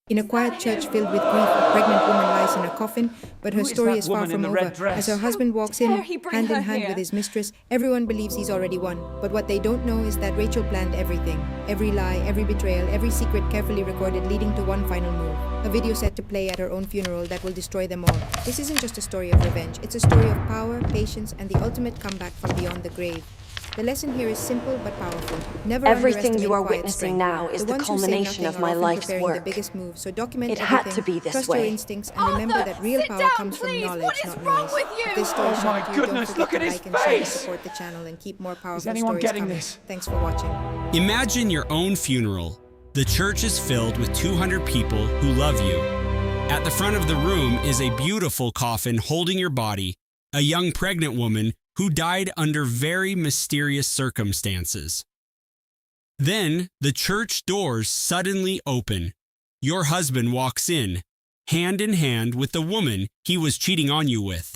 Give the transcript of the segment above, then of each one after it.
In a quiet church filled with grief, a pregnant woman lies in a coffin, but her Who is story that is far woman in from the over. red dress? As her husband walks in, dare he bring hand in her hand here? with his mistress, everyone believes he's already won. But what they don't know is that Rachel planned everything. Every lie, every betrayal, every secret carefully recorded, leading to one final move. A video set to play at her own funeral that will destroy them all. This isn't just a story of revenge, it's a story of power, patience, and the ultimate comeback from beyond the grave. The lesson here is simple but powerful. Never Everything you underestimate are quiet witnessing strength. now is the ones who say culmination nothing of are my often life's preparing work. the biggest move, so document It had everything. to be this Trust way. your instincts and remember that real sit power down, comes from please. knowledge, What is not wrong noise. with you? If this story Oh my shocked you, don't goodness, forget look to at his like and share and face. support the channel and keep more powerful anyone stories getting coming. this? Thanks for watching. Imagine your own funeral. The church is filled with 200 people who love you. At the front of the room is a beautiful coffin holding your body, a young pregnant woman who died under very mysterious circumstances. Then the church doors suddenly open. Your husband walks in hand with the woman he was cheating on you with.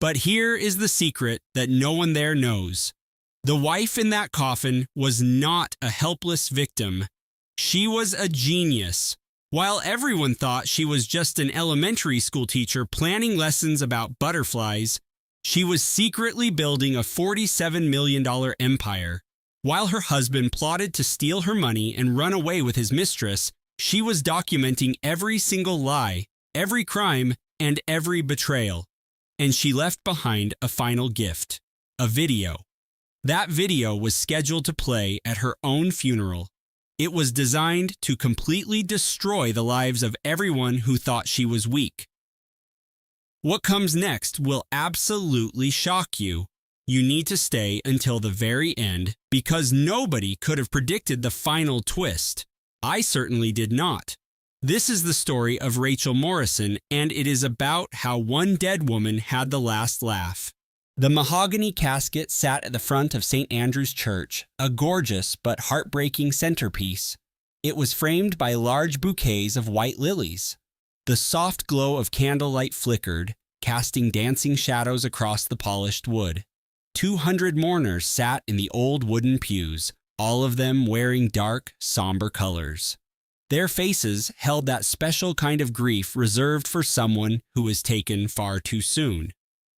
But here is the secret that no one there knows. The wife in that coffin was not a helpless victim. She was a genius. While everyone thought she was just an elementary school teacher planning lessons about butterflies, she was secretly building a $47 million empire. While her husband plotted to steal her money and run away with his mistress, she was documenting every single lie, every crime, and every betrayal. And she left behind a final gift, a video. That video was scheduled to play at her own funeral. It was designed to completely destroy the lives of everyone who thought she was weak. What comes next will absolutely shock you. You need to stay until the very end because nobody could have predicted the final twist. I certainly did not. This is the story of Rachel Morrison, and it is about how one dead woman had the last laugh. The mahogany casket sat at the front of St. Andrew's Church, a gorgeous but heartbreaking centerpiece. It was framed by large bouquets of white lilies. The soft glow of candlelight flickered, casting dancing shadows across the polished wood. 200 mourners sat in the old wooden pews, all of them wearing dark, somber colors. Their faces held that special kind of grief reserved for someone who was taken far too soon.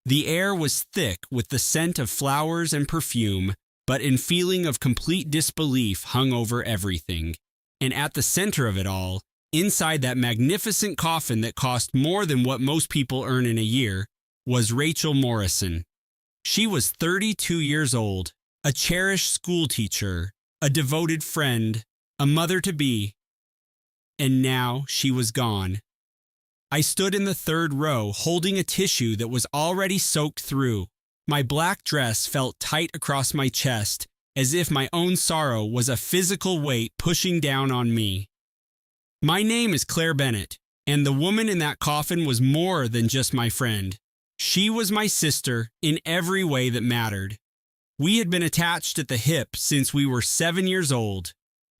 The air was thick with the scent of flowers and perfume, but a feeling of complete disbelief hung over everything. And at the center of it all, inside that magnificent coffin that cost more than what most people earn in a year, was Rachel Morrison. She was 32 years old, a cherished school teacher, a devoted friend, a mother-to-be, and now she was gone. I stood in the third row holding a tissue that was already soaked through. My black dress felt tight across my chest, as if my own sorrow was a physical weight pushing down on me. My name is Claire Bennett, and the woman in that coffin was more than just my friend. She was my sister in every way that mattered. We had been attached at the hip since we were 7 years old.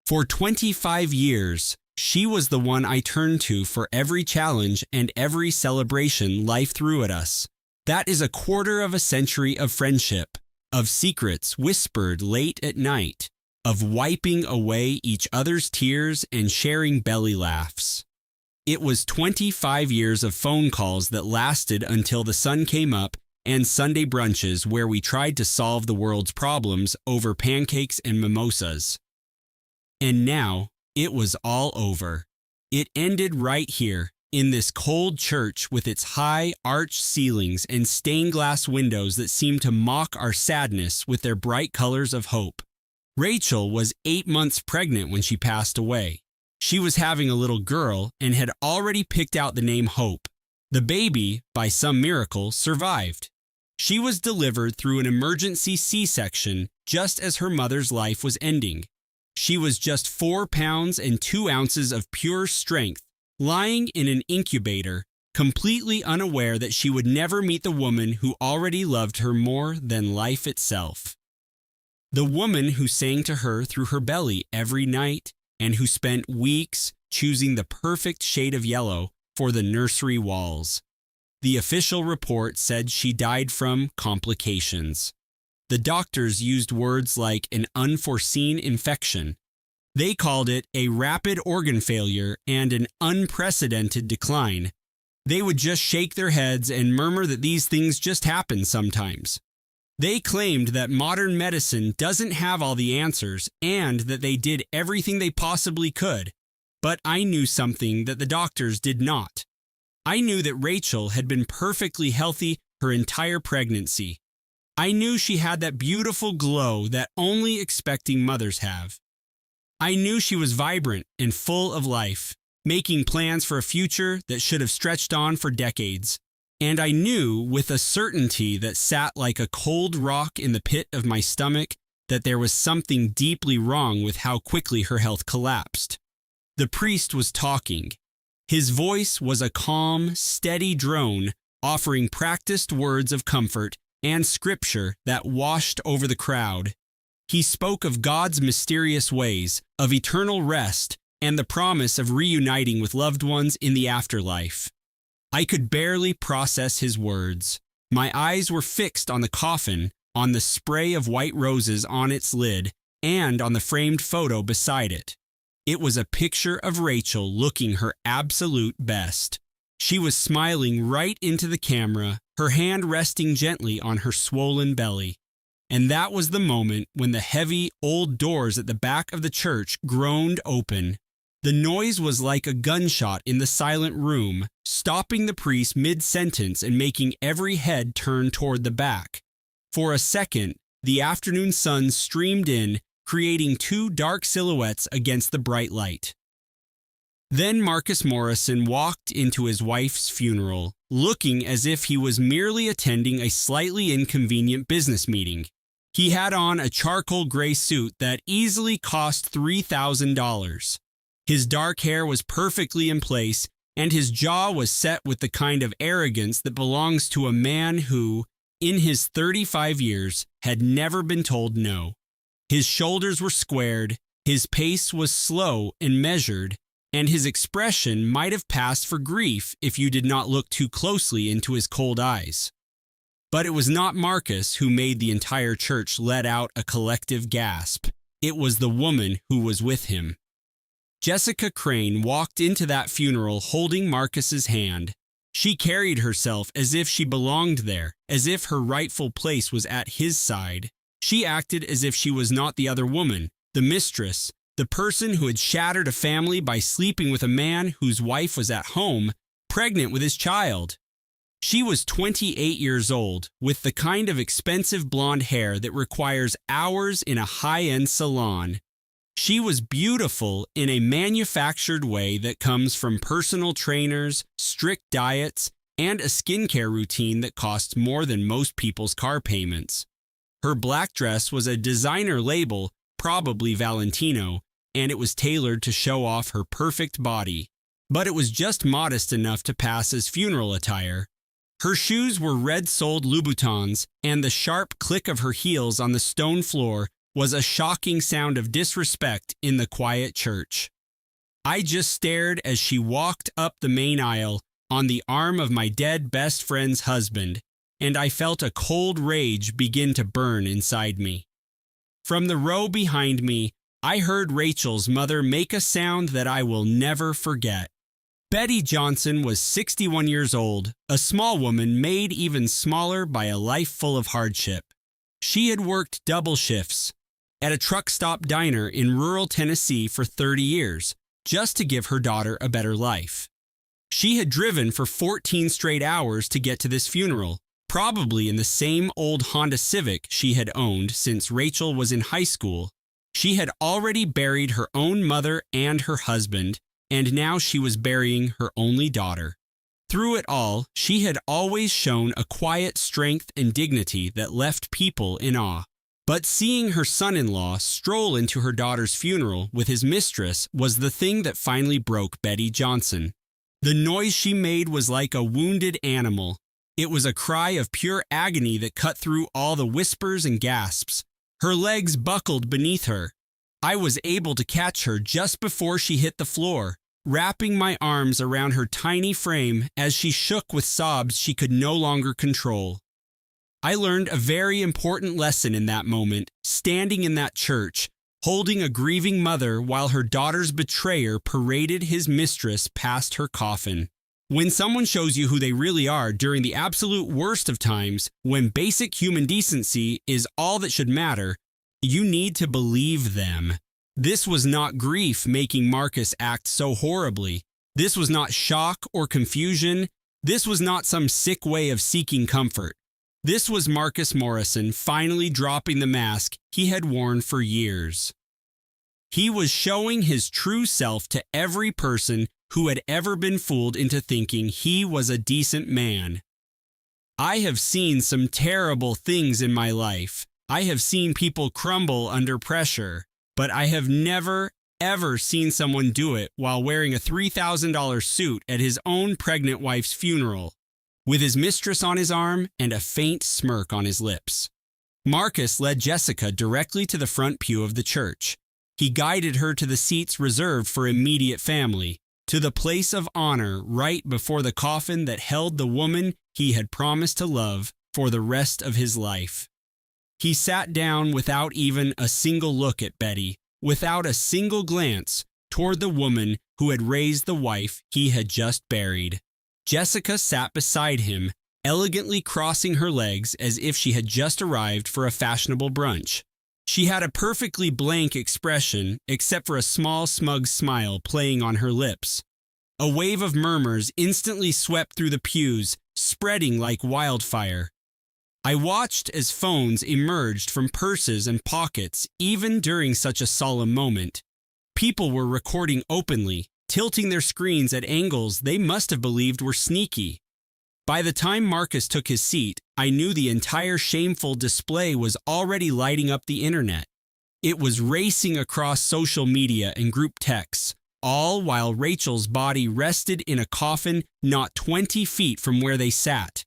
For 25 years, she was the one I turned to for every challenge and every celebration life threw at us. That is a quarter of a century of friendship, of secrets whispered late at night, of wiping away each other's tears and sharing belly laughs. It was 25 years of phone calls that lasted until the sun came up and Sunday brunches where we tried to solve the world's problems over pancakes and mimosas. And now, it was all over. It ended right here, in this cold church with its high, arched ceilings and stained glass windows that seemed to mock our sadness with their bright colors of hope. Rachel was 8 months pregnant when she passed away. She was having a little girl and had already picked out the name Hope. The baby, by some miracle, survived. She was delivered through an emergency C-section just as her mother's life was ending. She was just 4 pounds and 2 ounces of pure strength, lying in an incubator, completely unaware that she would never meet the woman who already loved her more than life itself. The woman who sang to her through her belly every night and who spent weeks choosing the perfect shade of yellow for the nursery walls. The official report said she died from complications. The doctors used words like an unforeseen infection. They called it a rapid organ failure and an unprecedented decline. They would just shake their heads and murmur that these things just happen sometimes. They claimed that modern medicine doesn't have all the answers and that they did everything they possibly could. But I knew something that the doctors did not. I knew that Rachel had been perfectly healthy her entire pregnancy. I knew she had that beautiful glow that only expecting mothers have. I knew she was vibrant and full of life, making plans for a future that should have stretched on for decades. And I knew with a certainty that sat like a cold rock in the pit of my stomach that there was something deeply wrong with how quickly her health collapsed. The priest was talking. His voice was a calm, steady drone, offering practiced words of comfort and scripture that washed over the crowd. He spoke of God's mysterious ways, of eternal rest, and the promise of reuniting with loved ones in the afterlife. I could barely process his words. My eyes were fixed on the coffin, on the spray of white roses on its lid, and on the framed photo beside it. It was a picture of Rachel looking her absolute best. She was smiling right into the camera, her hand resting gently on her swollen belly. And that was the moment when the heavy, old doors at the back of the church groaned open. The noise was like a gunshot in the silent room, stopping the priest mid-sentence and making every head turn toward the back. For a second, the afternoon sun streamed in, creating two dark silhouettes against the bright light. Then Marcus Morrison walked into his wife's funeral, looking as if he was merely attending a slightly inconvenient business meeting. He had on a charcoal gray suit that easily cost $3,000. His dark hair was perfectly in place, and his jaw was set with the kind of arrogance that belongs to a man who, in his 35 years, had never been told no. His shoulders were squared, his pace was slow and measured, and his expression might have passed for grief if you did not look too closely into his cold eyes. But it was not Marcus who made the entire church let out a collective gasp. It was the woman who was with him. Jessica Crane walked into that funeral holding Marcus's hand. She carried herself as if she belonged there, as if her rightful place was at his side. She acted as if she was not the other woman, the mistress, the person who had shattered a family by sleeping with a man whose wife was at home, pregnant with his child. She was 28 years old, with the kind of expensive blonde hair that requires hours in a high-end salon. She was beautiful in a manufactured way that comes from personal trainers, strict diets, and a skincare routine that costs more than most people's car payments. Her black dress was a designer label, probably Valentino, and it was tailored to show off her perfect body. But it was just modest enough to pass as funeral attire. Her shoes were red-soled Louboutins, and the sharp click of her heels on the stone floor was a shocking sound of disrespect in the quiet church. I just stared as she walked up the main aisle on the arm of my dead best friend's husband, and I felt a cold rage begin to burn inside me. From the row behind me, I heard Rachel's mother make a sound that I will never forget. Betty Johnson was 61 years old, a small woman made even smaller by a life full of hardship. She had worked double shifts at a truck stop diner in rural Tennessee for 30 years, just to give her daughter a better life. She had driven for 14 straight hours to get to this funeral, probably in the same old Honda Civic she had owned since Rachel was in high school. She had already buried her own mother and her husband, and now she was burying her only daughter. Through it all, she had always shown a quiet strength and dignity that left people in awe. But seeing her son-in-law stroll into her daughter's funeral with his mistress was the thing that finally broke Betty Johnson. The noise she made was like a wounded animal. It was a cry of pure agony that cut through all the whispers and gasps. Her legs buckled beneath her. I was able to catch her just before she hit the floor, wrapping my arms around her tiny frame as she shook with sobs she could no longer control. I learned a very important lesson in that moment, standing in that church, holding a grieving mother while her daughter's betrayer paraded his mistress past her coffin. When someone shows you who they really are during the absolute worst of times, when basic human decency is all that should matter, you need to believe them. This was not grief making Marcus act so horribly. This was not shock or confusion. This was not some sick way of seeking comfort. This was Marcus Morrison finally dropping the mask he had worn for years. He was showing his true self to every person who had ever been fooled into thinking he was a decent man. I have seen some terrible things in my life. I have seen people crumble under pressure, but I have never, ever seen someone do it while wearing a $3,000 suit at his own pregnant wife's funeral, with his mistress on his arm and a faint smirk on his lips. Marcus led Jessica directly to the front pew of the church. He guided her to the seats reserved for immediate family, to the place of honor right before the coffin that held the woman he had promised to love for the rest of his life. He sat down without even a single look at Betty, without a single glance toward the woman who had raised the wife he had just buried. Jessica sat beside him, elegantly crossing her legs as if she had just arrived for a fashionable brunch. She had a perfectly blank expression, except for a small, smug smile playing on her lips. A wave of murmurs instantly swept through the pews, spreading like wildfire. I watched as phones emerged from purses and pockets, even during such a solemn moment. People were recording openly, tilting their screens at angles they must have believed were sneaky. By the time Marcus took his seat, I knew the entire shameful display was already lighting up the internet. It was racing across social media and group texts, all while Rachel's body rested in a coffin not 20 feet from where they sat.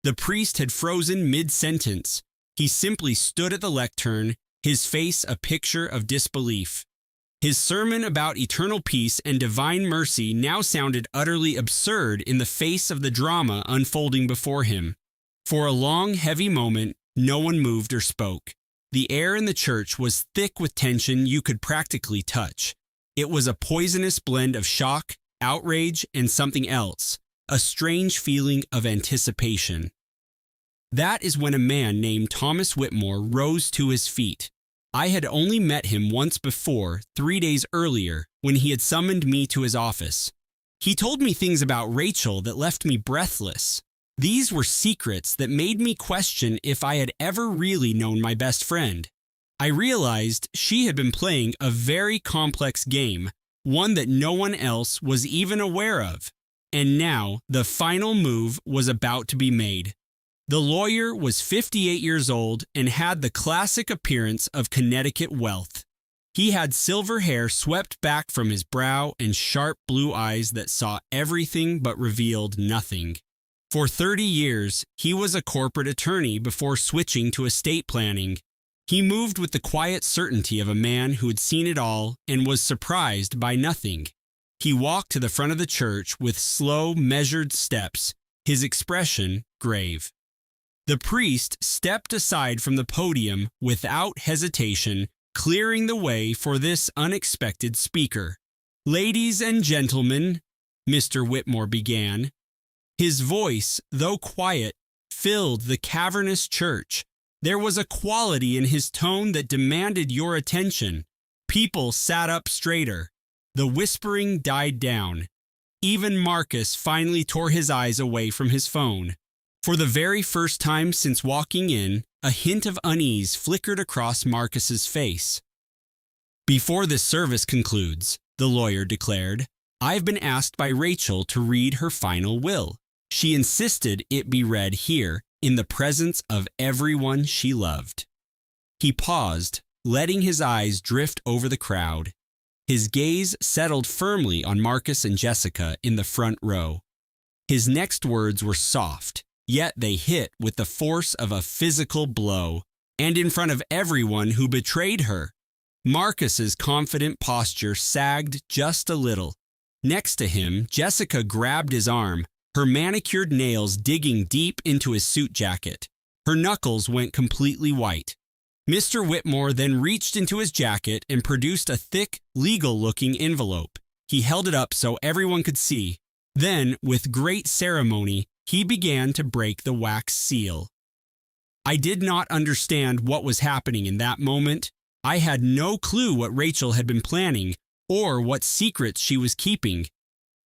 The priest had frozen mid-sentence. He simply stood at the lectern, his face a picture of disbelief. His sermon about eternal peace and divine mercy now sounded utterly absurd in the face of the drama unfolding before him. For a long, heavy moment, no one moved or spoke. The air in the church was thick with tension you could practically touch. It was a poisonous blend of shock, outrage, and something else, a strange feeling of anticipation. That is when a man named Thomas Whitmore rose to his feet. I had only met him once before, 3 days earlier, when he had summoned me to his office. He told me things about Rachel that left me breathless. These were secrets that made me question if I had ever really known my best friend. I realized she had been playing a very complex game, one that no one else was even aware of. And now, the final move was about to be made. The lawyer was 58 years old and had the classic appearance of Connecticut wealth. He had silver hair swept back from his brow and sharp blue eyes that saw everything but revealed nothing. For 30 years, he was a corporate attorney before switching to estate planning. He moved with the quiet certainty of a man who had seen it all and was surprised by nothing. He walked to the front of the church with slow, measured steps, his expression grave. The priest stepped aside from the podium without hesitation, clearing the way for this unexpected speaker. "Ladies and gentlemen," Mr. Whitmore began. His voice, though quiet, filled the cavernous church. There was a quality in his tone that demanded your attention. People sat up straighter. The whispering died down. Even Marcus finally tore his eyes away from his phone. For the very first time since walking in, a hint of unease flickered across Marcus's face. "Before this service concludes," the lawyer declared, "I've been asked by Rachel to read her final will. She insisted it be read here, in the presence of everyone she loved." He paused, letting his eyes drift over the crowd. His gaze settled firmly on Marcus and Jessica in the front row. His next words were soft, yet they hit with the force of a physical blow, and in front of everyone who betrayed her. Marcus's confident posture sagged just a little. Next to him, Jessica grabbed his arm, her manicured nails digging deep into his suit jacket. Her knuckles went completely white. Mr. Whitmore then reached into his jacket and produced a thick, legal-looking envelope. He held it up so everyone could see. Then, with great ceremony, he began to break the wax seal. I did not understand what was happening in that moment. I had no clue what Rachel had been planning or what secrets she was keeping.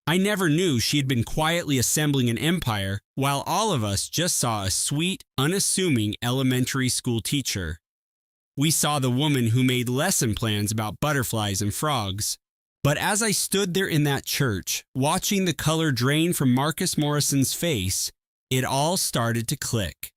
I never knew she had been quietly assembling an empire while all of us just saw a sweet, unassuming elementary school teacher. We saw the woman who made lesson plans about butterflies and frogs. But as I stood there in that church, watching the color drain from Marcus Morrison's face, it all started to click.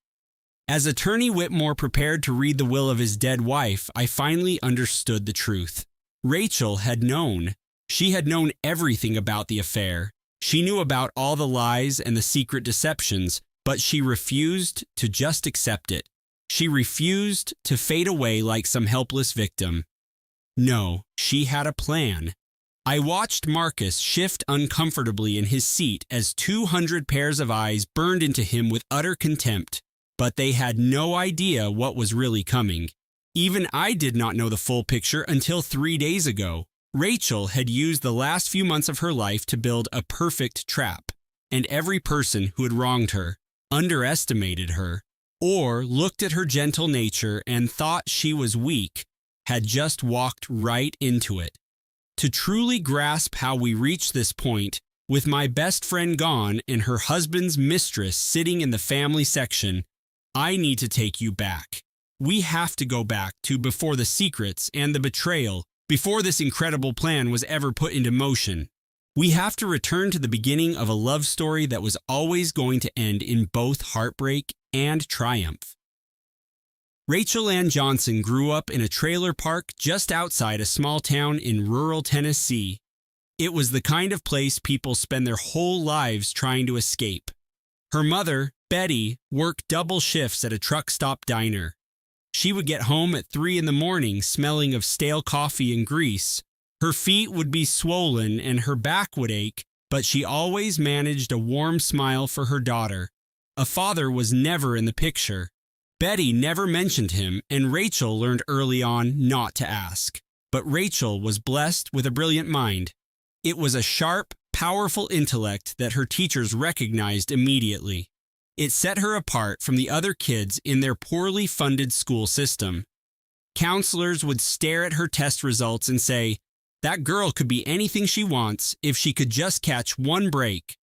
As Attorney Whitmore prepared to read the will of his dead wife, I finally understood the truth. Rachel had known. She had known everything about the affair. She knew about all the lies and the secret deceptions, but she refused to just accept it. She refused to fade away like some helpless victim. No, she had a plan. I watched Marcus shift uncomfortably in his seat as 200 pairs of eyes burned into him with utter contempt, but they had no idea what was really coming. Even I did not know the full picture until 3 days ago. Rachel had used the last few months of her life to build a perfect trap, and every person who had wronged her, underestimated her, or looked at her gentle nature and thought she was weak, had just walked right into it. To truly grasp how we reached this point, with my best friend gone and her husband's mistress sitting in the family section, I need to take you back. We have to go back to before the secrets and the betrayal, before this incredible plan was ever put into motion. We have to return to the beginning of a love story that was always going to end in both heartbreak and triumph. Rachel Ann Johnson grew up in a trailer park just outside a small town in rural Tennessee. It was the kind of place people spend their whole lives trying to escape. Her mother, Betty, worked double shifts at a truck stop diner. She would get home at 3 a.m, smelling of stale coffee and grease. Her feet would be swollen and her back would ache, but she always managed a warm smile for her daughter. A father was never in the picture. Betty never mentioned him, and Rachel learned early on not to ask. But Rachel was blessed with a brilliant mind. It was a sharp, powerful intellect that her teachers recognized immediately. It set her apart from the other kids in their poorly funded school system. Counselors would stare at her test results and say, "That girl could be anything she wants if she could just catch one break."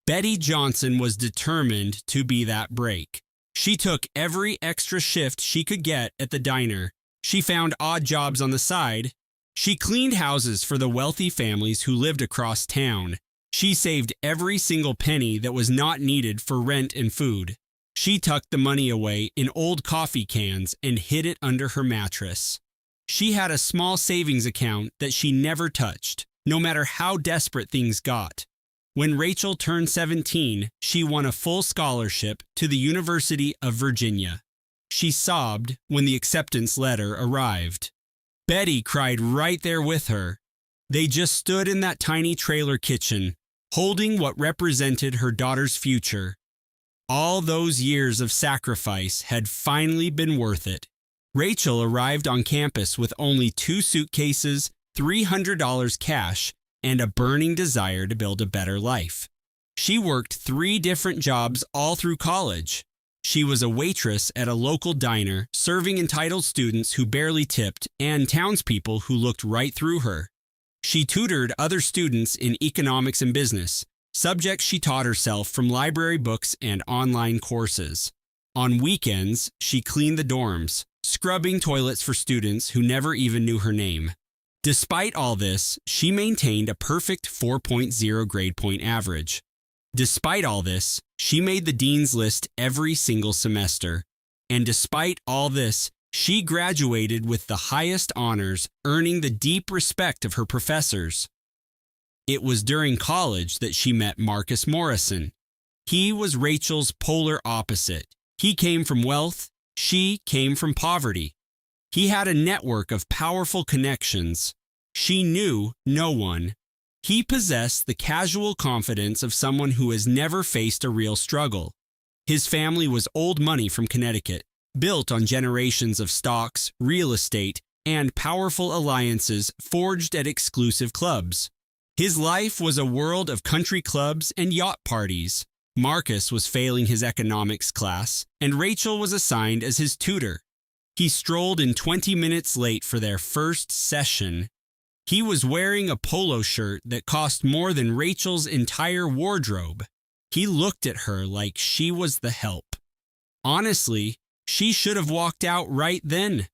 Betty Johnson was determined to be that break. She took every extra shift she could get at the diner. She found odd jobs on the side. She cleaned houses for the wealthy families who lived across town. She saved every single penny that was not needed for rent and food. She tucked the money away in old coffee cans and hid it under her mattress. She had a small savings account that she never touched, no matter how desperate things got. When Rachel turned 17, she won a full scholarship to the University of Virginia. She sobbed when the acceptance letter arrived. Betty cried right there with her. They just stood in that tiny trailer kitchen, holding what represented her daughter's future. All those years of sacrifice had finally been worth it. Rachel arrived on campus with only 2 suitcases, $300 cash, and a burning desire to build a better life. She worked 3 different jobs all through college. She was a waitress at a local diner, serving entitled students who barely tipped and townspeople who looked right through her. She tutored other students in economics and business, subjects she taught herself from library books and online courses. On weekends, she cleaned the dorms, scrubbing toilets for students who never even knew her name. Despite all this, she maintained a perfect 4.0 grade point average. Despite all this, she made the dean's list every single semester. And despite all this, she graduated with the highest honors, earning the deep respect of her professors. It was during college that she met Marcus Morrison. He was Rachel's polar opposite. He came from wealth, she came from poverty. He had a network of powerful connections. She knew no one. He possessed the casual confidence of someone who has never faced a real struggle. His family was old money from Connecticut, built on generations of stocks, real estate, and powerful alliances forged at exclusive clubs. His life was a world of country clubs and yacht parties. Marcus was failing his economics class, and Rachel was assigned as his tutor. He strolled in 20 minutes late for their first session. He was wearing a polo shirt that cost more than Rachel's entire wardrobe. He looked at her like she was the help. Honestly, she should have walked out right then.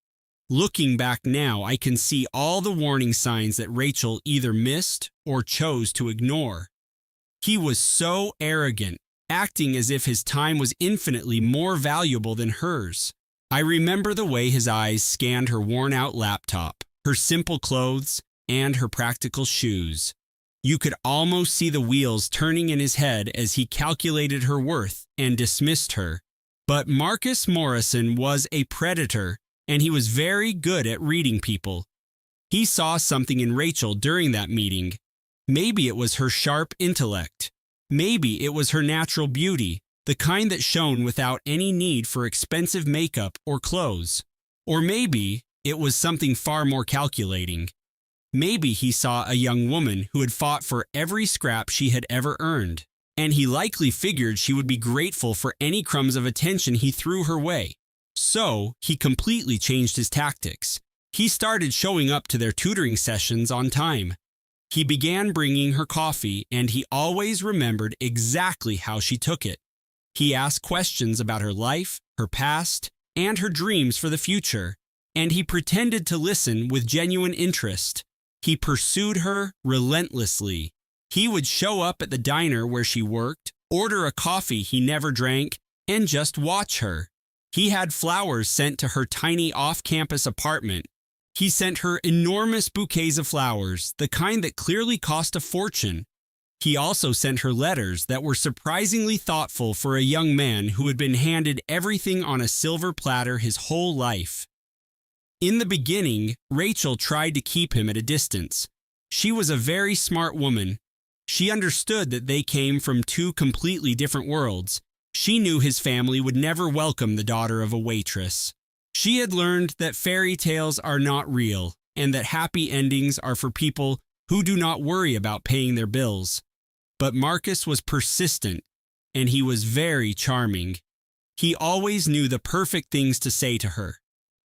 Looking back now, I can see all the warning signs that Rachel either missed or chose to ignore. He was so arrogant, acting as if his time was infinitely more valuable than hers. I remember the way his eyes scanned her worn-out laptop, her simple clothes, and her practical shoes. You could almost see the wheels turning in his head as he calculated her worth and dismissed her. But Marcus Morrison was a predator, and he was very good at reading people. He saw something in Rachel during that meeting. Maybe it was her sharp intellect. Maybe it was her natural beauty, the kind that shone without any need for expensive makeup or clothes. Or maybe it was something far more calculating. Maybe he saw a young woman who had fought for every scrap she had ever earned, and he likely figured she would be grateful for any crumbs of attention he threw her way. So, he completely changed his tactics. He started showing up to their tutoring sessions on time. He began bringing her coffee, and he always remembered exactly how she took it. He asked questions about her life, her past, and her dreams for the future, and he pretended to listen with genuine interest. He pursued her relentlessly. He would show up at the diner where she worked, order a coffee he never drank, and just watch her. He had flowers sent to her tiny off-campus apartment. He sent her enormous bouquets of flowers, the kind that clearly cost a fortune. He also sent her letters that were surprisingly thoughtful for a young man who had been handed everything on a silver platter his whole life. In the beginning, Rachel tried to keep him at a distance. She was a very smart woman. She understood that they came from two completely different worlds. She knew his family would never welcome the daughter of a waitress. She had learned that fairy tales are not real, and that happy endings are for people who do not worry about paying their bills. But Marcus was persistent, and he was very charming. He always knew the perfect things to say to her.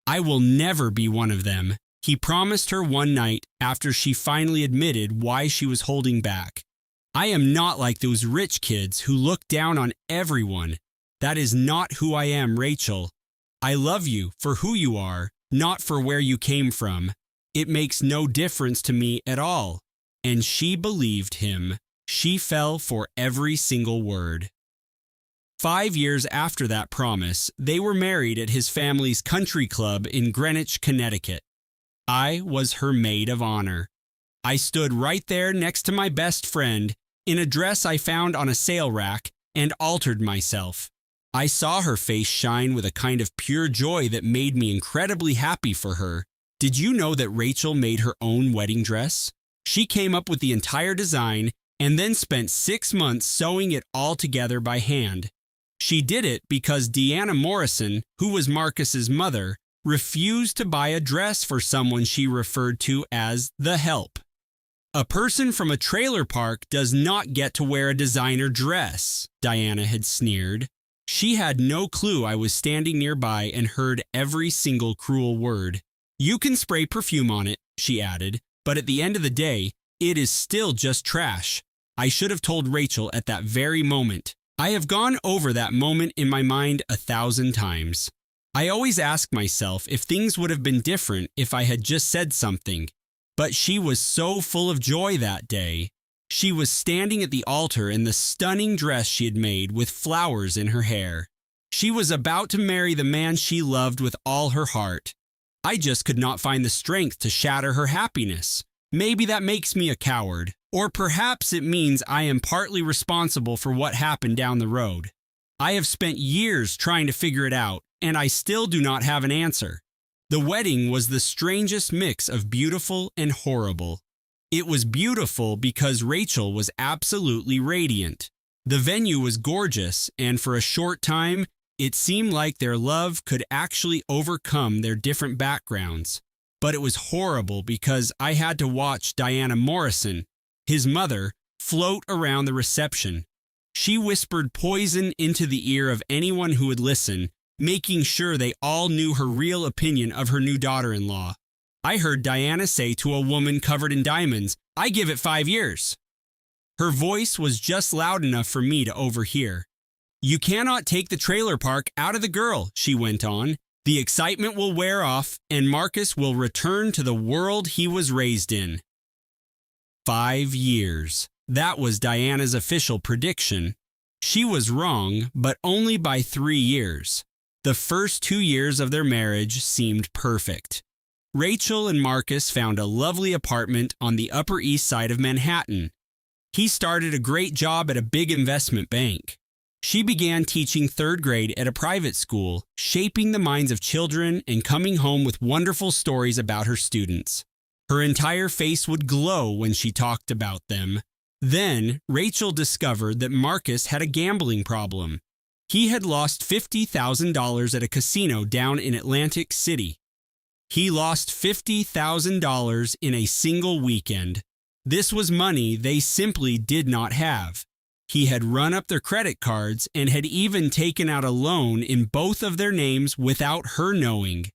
"I will never be one of them," he promised her one night after she finally admitted why she was holding back. "I am not like those rich kids who look down on everyone. That is not who I am, Rachel. I love you for who you are, not for where you came from. It makes no difference to me at all." And she believed him. She fell for every single word. 5 years after that promise, they were married at his family's country club in Greenwich, Connecticut. I was her maid of honor. I stood right there next to my best friend, in a dress I found on a sale rack, and altered myself. I saw her face shine with a kind of pure joy that made me incredibly happy for her. Did you know that Rachel made her own wedding dress? She came up with the entire design and then spent 6 months sewing it all together by hand. She did it because Deanna Morrison, who was Marcus's mother, refused to buy a dress for someone she referred to as the help. "A person from a trailer park does not get to wear a designer dress," Diana had sneered. She had no clue I was standing nearby and heard every single cruel word. "You can spray perfume on it," she added, "but at the end of the day, it is still just trash." I should have told Rachel at that very moment. I have gone over that moment in my mind 1,000 times. I always ask myself if things would have been different if I had just said something. But she was so full of joy that day. She was standing at the altar in the stunning dress she had made with flowers in her hair. She was about to marry the man she loved with all her heart. I just could not find the strength to shatter her happiness. Maybe that makes me a coward. Or perhaps it means I am partly responsible for what happened down the road. I have spent years trying to figure it out, and I still do not have an answer. The wedding was the strangest mix of beautiful and horrible. It was beautiful because Rachel was absolutely radiant. The venue was gorgeous, and for a short time, It seemed like their love could actually overcome their different backgrounds. But it was horrible because I had to watch Diana Morrison, his mother, float around the reception. She whispered poison into the ear of anyone who would listen, making sure they all knew her real opinion of her new daughter-in-law. I heard Diana say to a woman covered in diamonds, "I give it 5 years." Her voice was just loud enough for me to overhear. "You cannot take the trailer park out of the girl," she went on. "The excitement will wear off, and Marcus will return to the world he was raised in." 5 years. That was Diana's official prediction. She was wrong, but only by 3 years. The first 2 years of their marriage seemed perfect. Rachel and Marcus found a lovely apartment on the Upper East Side of Manhattan. He started a great job at a big investment bank. She began teaching 3rd grade at a private school, shaping the minds of children and coming home with wonderful stories about her students. Her entire face would glow when she talked about them. Then, Rachel discovered that Marcus had a gambling problem. He had lost $50,000 at a casino down in Atlantic City. He lost $50,000 in a single weekend. This was money they simply did not have. He had run up their credit cards and had even taken out a loan in both of their names without her knowing.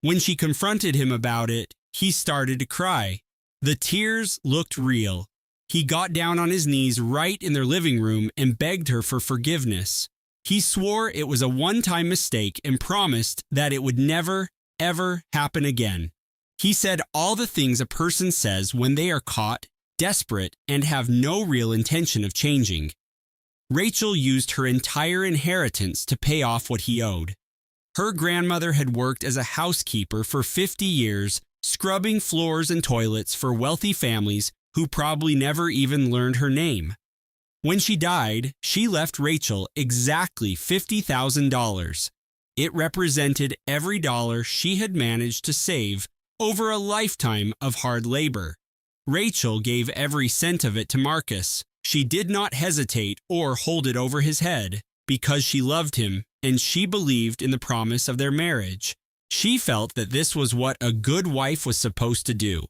When she confronted him about it, he started to cry. The tears looked real. He got down on his knees right in their living room and begged her for forgiveness. He swore it was a one-time mistake and promised that it would never, ever happen again. He said all the things a person says when they are caught, desperate, and have no real intention of changing. Rachel used her entire inheritance to pay off what he owed. Her grandmother had worked as a housekeeper for 50 years, scrubbing floors and toilets for wealthy families who probably never even learned her name. When she died, she left Rachel exactly $50,000. It represented every dollar she had managed to save over a lifetime of hard labor. Rachel gave every cent of it to Marcus. She did not hesitate or hold it over his head because she loved him and she believed in the promise of their marriage. She felt that this was what a good wife was supposed to do.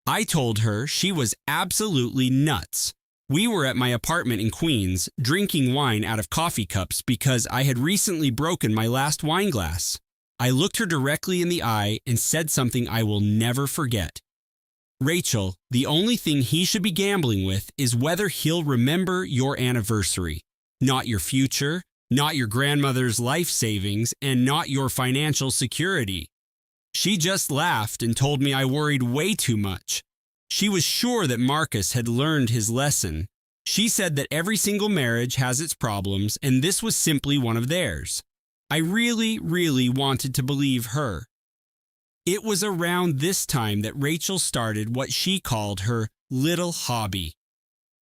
I told her she was absolutely nuts. We were at my apartment in Queens, drinking wine out of coffee cups because I had recently broken my last wine glass. I looked her directly in the eye and said something I will never forget. "Rachel, the only thing he should be gambling with is whether he'll remember your anniversary, not your future, not your grandmother's life savings, and not your financial security." She just laughed and told me I worried way too much. She was sure that Marcus had learned his lesson. She said that every single marriage has its problems, and this was simply one of theirs. I really, really wanted to believe her. It was around this time that Rachel started what she called her little hobby.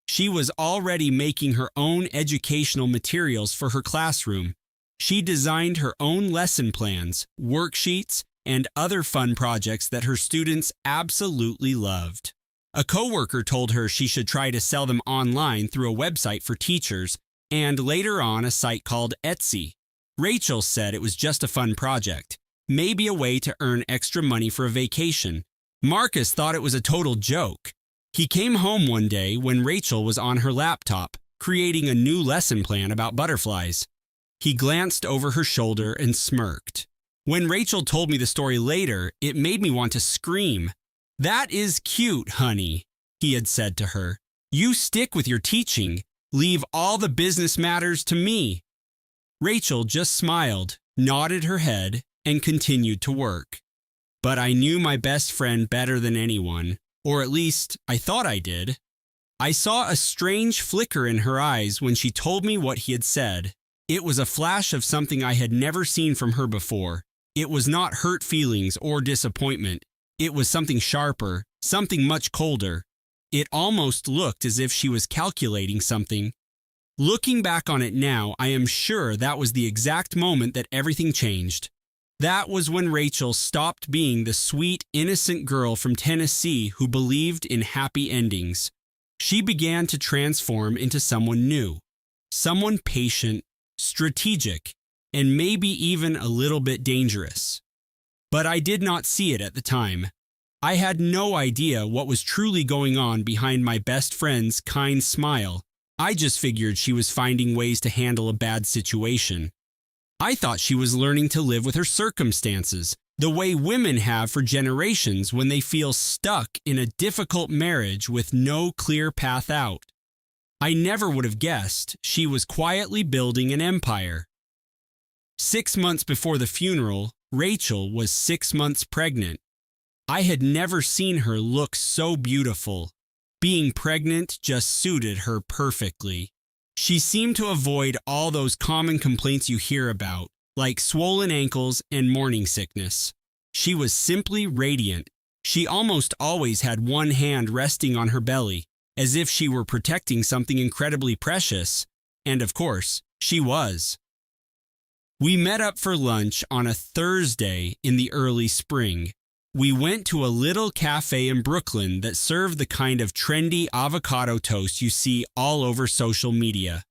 She was already making her own educational materials for her classroom. She designed her own lesson plans, worksheets, and other fun projects that her students absolutely loved. A coworker told her she should try to sell them online through a website for teachers, and later on a site called Etsy. Rachel said it was just a fun project, maybe a way to earn extra money for a vacation. Marcus thought it was a total joke. He came home one day when Rachel was on her laptop, creating a new lesson plan about butterflies. He glanced over her shoulder and smirked. When Rachel told me the story later, it made me want to scream. "That is cute, honey," he had said to her. "You stick with your teaching. Leave all the business matters to me." Rachel just smiled, nodded her head, and continued to work. But I knew my best friend better than anyone, or at least I thought I did. I saw a strange flicker in her eyes when she told me what he had said. It was a flash of something I had never seen from her before. It was not hurt feelings or disappointment. It was something sharper, something much colder. It almost looked as if she was calculating something. Looking back on it now, I am sure that was the exact moment that everything changed. That was when Rachel stopped being the sweet, innocent girl from Tennessee who believed in happy endings. She began to transform into someone new, someone patient, strategic, and maybe even a little bit dangerous. But I did not see it at the time. I had no idea what was truly going on behind my best friend's kind smile. I just figured she was finding ways to handle a bad situation. I thought she was learning to live with her circumstances, the way women have for generations when they feel stuck in a difficult marriage with no clear path out. I never would have guessed she was quietly building an empire. 6 months before the funeral, Rachel was 6 months pregnant. I had never seen her look so beautiful. Being pregnant just suited her perfectly. She seemed to avoid all those common complaints you hear about, like swollen ankles and morning sickness. She was simply radiant. She almost always had one hand resting on her belly, as if she were protecting something incredibly precious. And of course, she was. We met up for lunch on a Thursday in the early spring. We went to a little cafe in Brooklyn that served the kind of trendy avocado toast you see all over social media.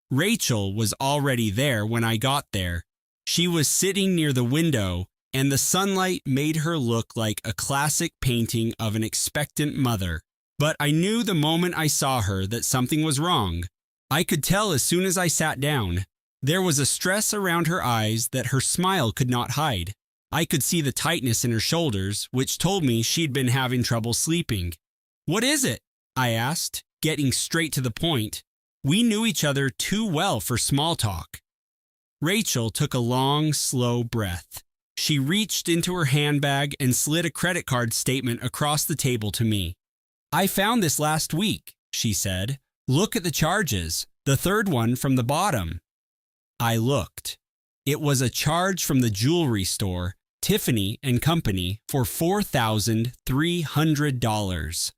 Rachel was already there when I got there. She was sitting near the window, and the sunlight made her look like a classic painting of an expectant mother. But I knew the moment I saw her that something was wrong. I could tell as soon as I sat down. There was a stress around her eyes that her smile could not hide. I could see the tightness in her shoulders, which told me she'd been having trouble sleeping. "What is it?" I asked, getting straight to the point. We knew each other too well for small talk. Rachel took a long, slow breath. She reached into her handbag and slid a credit card statement across the table to me. "I found this last week," she said. "Look at the charges, the third one from the bottom." I looked. It was a charge from the jewelry store, Tiffany & Company, for $4,300.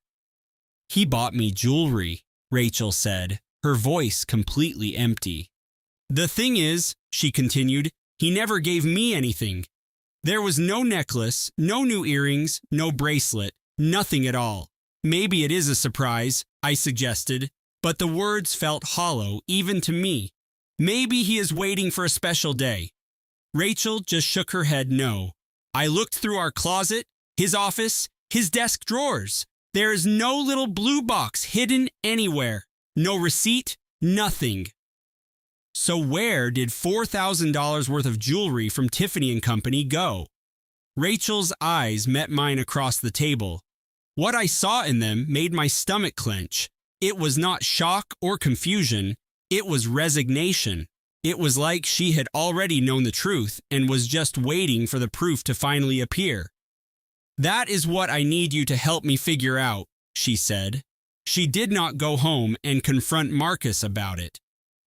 "He bought me jewelry," Rachel said, her voice completely empty. "The thing is," she continued, "he never gave me anything. There was no necklace, no new earrings, no bracelet, nothing at all. Maybe it is a surprise," I suggested, but the words felt hollow even to me. "Maybe he is waiting for a special day." Rachel just shook her head no. I looked through our closet, his office, his desk drawers. There is no little blue box hidden anywhere. No receipt, nothing. So where did $4,000 worth of jewelry from Tiffany & Company go? Rachel's eyes met mine across the table. What I saw in them made my stomach clench. It was not shock or confusion. It was resignation. It was like she had already known the truth and was just waiting for the proof to finally appear. "That is what I need you to help me figure out," she said. She did not go home and confront Marcus about it.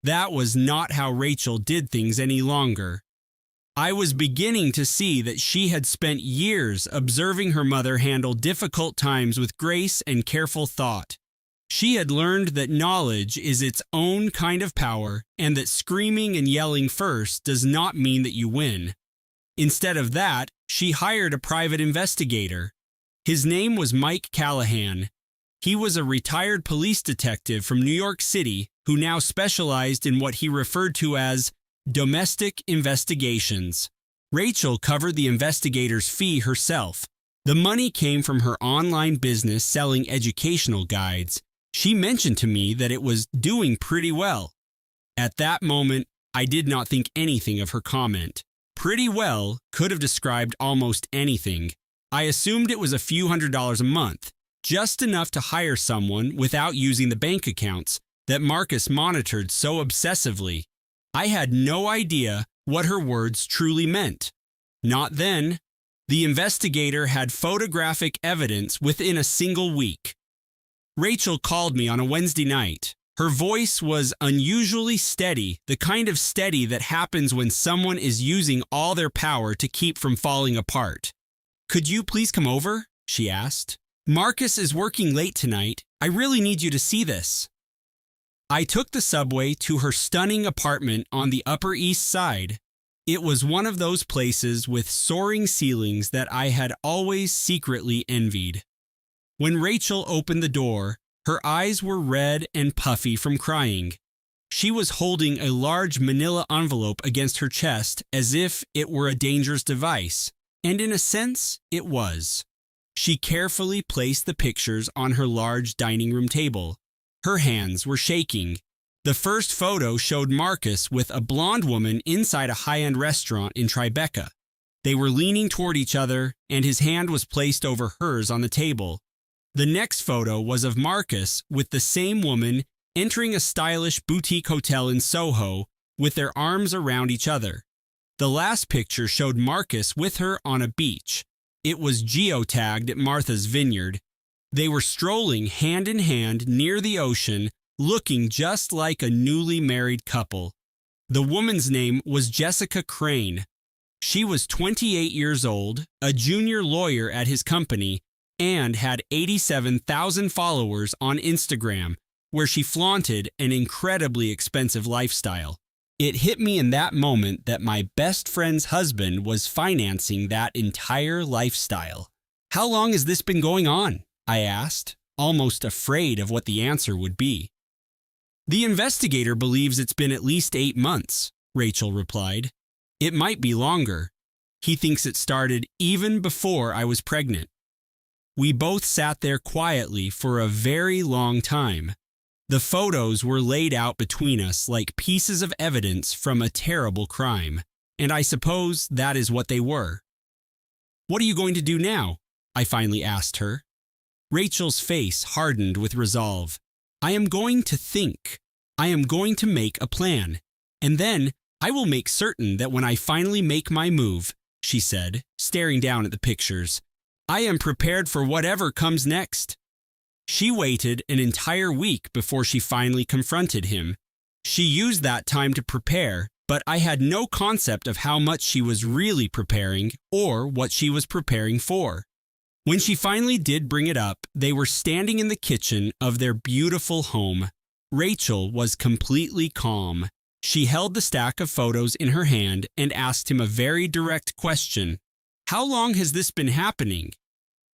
That was not how Rachel did things any longer. I was beginning to see that she had spent years observing her mother handle difficult times with grace and careful thought. She had learned that knowledge is its own kind of power and that screaming and yelling first does not mean that you win. Instead of that, she hired a private investigator. His name was Mike Callahan. He was a retired police detective from New York City who now specialized in what he referred to as domestic investigations. Rachel covered the investigator's fee herself. The money came from her online business selling educational guides. She mentioned to me that it was doing pretty well. At that moment, I did not think anything of her comment. Pretty well could have described almost anything. I assumed it was a few $100s a month, just enough to hire someone without using the bank accounts that Marcus monitored so obsessively. I had no idea what her words truly meant. Not then. The investigator had photographic evidence within a single week. Rachel called me on a Wednesday night. Her voice was unusually steady, the kind of steady that happens when someone is using all their power to keep from falling apart. "Could you please come over?" she asked. "Marcus is working late tonight. I really need you to see this." I took the subway to her stunning apartment on the Upper East Side. It was one of those places with soaring ceilings that I had always secretly envied. When Rachel opened the door, her eyes were red and puffy from crying. She was holding a large manila envelope against her chest as if it were a dangerous device, and in a sense, it was. She carefully placed the pictures on her large dining room table. Her hands were shaking. The first photo showed Marcus with a blonde woman inside a high-end restaurant in Tribeca. They were leaning toward each other, and his hand was placed over hers on the table. The next photo was of Marcus with the same woman entering a stylish boutique hotel in Soho with their arms around each other. The last picture showed Marcus with her on a beach. It was geotagged at Martha's Vineyard. They were strolling hand in hand near the ocean, looking just like a newly married couple. The woman's name was Jessica Crane. She was 28 years old, a junior lawyer at his company, and had 87,000 followers on Instagram, where she flaunted an incredibly expensive lifestyle. It hit me in that moment that my best friend's husband was financing that entire lifestyle. "How long has this been going on?" I asked, almost afraid of what the answer would be. "The investigator believes it's been at least 8 months," Rachel replied. "It might be longer. He thinks it started even before I was pregnant." We both sat there quietly for a very long time. The photos were laid out between us like pieces of evidence from a terrible crime, and I suppose that is what they were. "What are you going to do now?" I finally asked her. Rachel's face hardened with resolve. "I am going to think. I am going to make a plan. And then I will make certain that when I finally make my move," she said, staring down at the pictures, "I am prepared for whatever comes next." She waited an entire week before she finally confronted him. She used that time to prepare, but I had no concept of how much she was really preparing or what she was preparing for. When she finally did bring it up, they were standing in the kitchen of their beautiful home. Rachel was completely calm. She held the stack of photos in her hand and asked him a very direct question. "How long has this been happening?"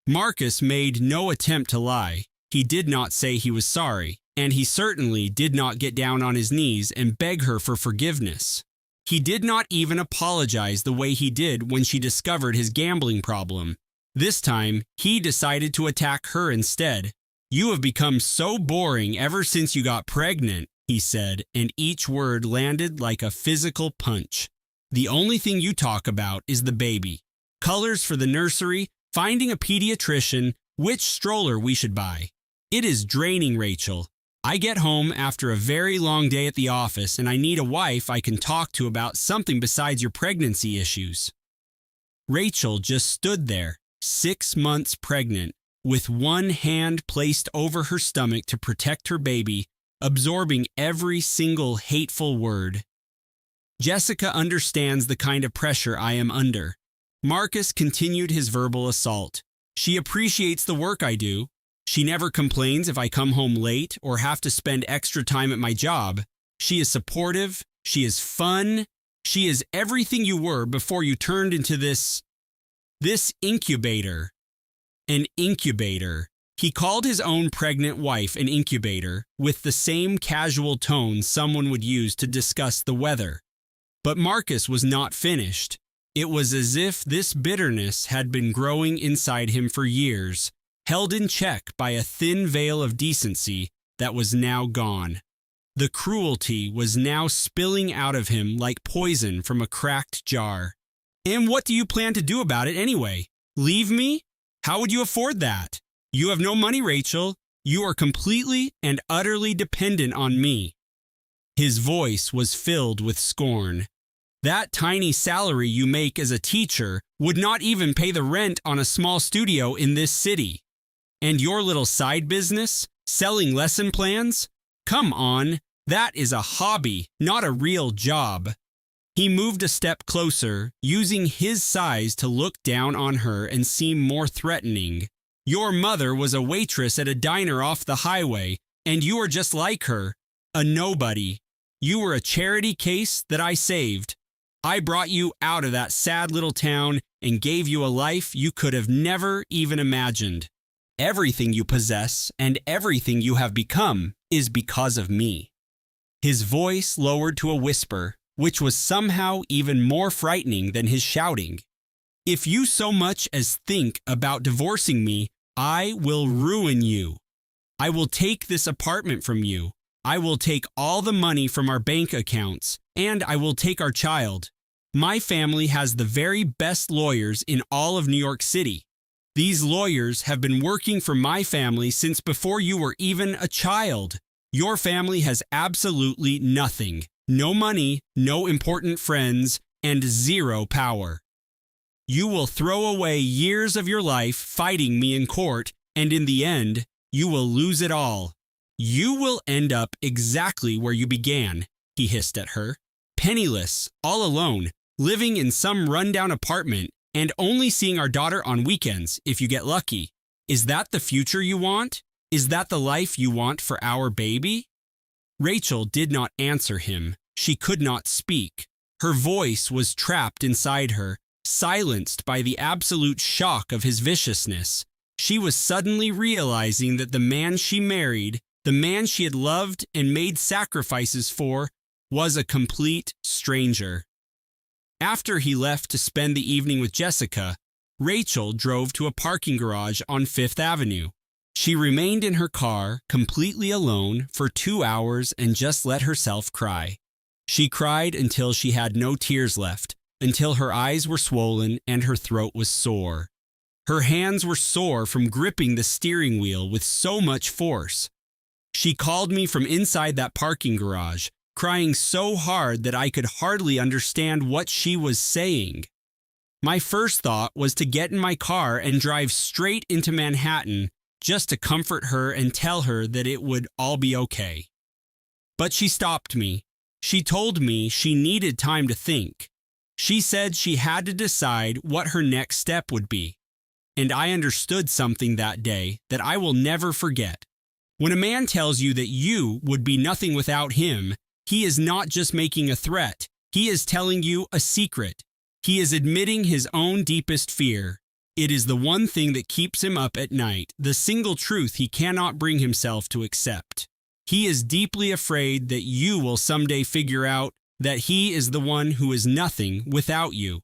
Marcus made no attempt to lie. He did not say he was sorry, and he certainly did not get down on his knees and beg her for forgiveness. He did not even apologize the way he did when she discovered his gambling problem. This time, he decided to attack her instead. "You have become so boring ever since you got pregnant," he said, and each word landed like a physical punch. "The only thing you talk about is the baby. Colors for the nursery, finding a pediatrician, which stroller we should buy. It is draining, Rachel. I get home after a very long day at the office and I need a wife I can talk to about something besides your pregnancy issues." Rachel just stood there, 6 months pregnant, with one hand placed over her stomach to protect her baby, absorbing every single hateful word. "Jessica understands the kind of pressure I am under." Marcus continued his verbal assault. "She appreciates the work I do. She never complains if I come home late or have to spend extra time at my job. She is supportive. She is fun. She is everything you were before you turned into this incubator." An incubator. He called his own pregnant wife an incubator with the same casual tone someone would use to discuss the weather. But Marcus was not finished. It was as if this bitterness had been growing inside him for years, held in check by a thin veil of decency that was now gone. The cruelty was now spilling out of him like poison from a cracked jar. "And what do you plan to do about it anyway? Leave me? How would you afford that? You have no money, Rachel. You are completely and utterly dependent on me." His voice was filled with scorn. "That tiny salary you make as a teacher would not even pay the rent on a small studio in this city. And your little side business, selling lesson plans? Come on, that is a hobby, not a real job." He moved a step closer, using his size to look down on her and seem more threatening. "Your mother was a waitress at a diner off the highway, and you are just like her, a nobody. You were a charity case that I saved. I brought you out of that sad little town and gave you a life you could have never even imagined. Everything you possess and everything you have become is because of me." his voice lowered to a whisper, which was somehow even more frightening than his shouting. "If you so much as think about divorcing me, I will ruin you. I will take this apartment from you. I will take all the money from our bank accounts, and I will take our child. My family has the very best lawyers in all of New York City. These lawyers have been working for my family since before you were even a child. Your family has absolutely nothing. No money, no important friends, and zero power. You will throw away years of your life fighting me in court, and in the end, you will lose it all. You will end up exactly where you began," he hissed at her. "Penniless, all alone, living in some rundown apartment, and only seeing our daughter on weekends if you get lucky. Is that the future you want? Is that the life you want for our baby?" Rachel did not answer him. She could not speak. Her voice was trapped inside her, silenced by the absolute shock of his viciousness. She was suddenly realizing that the man she married, the man she had loved and made sacrifices for, was a complete stranger. After he left to spend the evening with Jessica, Rachel drove to a parking garage on Fifth Avenue. She remained in her car, completely alone, for 2 hours and just let herself cry. She cried until she had no tears left, until her eyes were swollen and her throat was sore. Her hands were sore from gripping the steering wheel with so much force. She called me from inside that parking garage, crying so hard that I could hardly understand what she was saying. My first thought was to get in my car and drive straight into Manhattan just to comfort her and tell her that it would all be okay. But she stopped me. She told me she needed time to think. She said she had to decide what her next step would be. And I understood something that day that I will never forget. When a man tells you that you would be nothing without him, he is not just making a threat. He is telling you a secret. He is admitting his own deepest fear. It is the one thing that keeps him up at night, the single truth he cannot bring himself to accept. He is deeply afraid that you will someday figure out that he is the one who is nothing without you.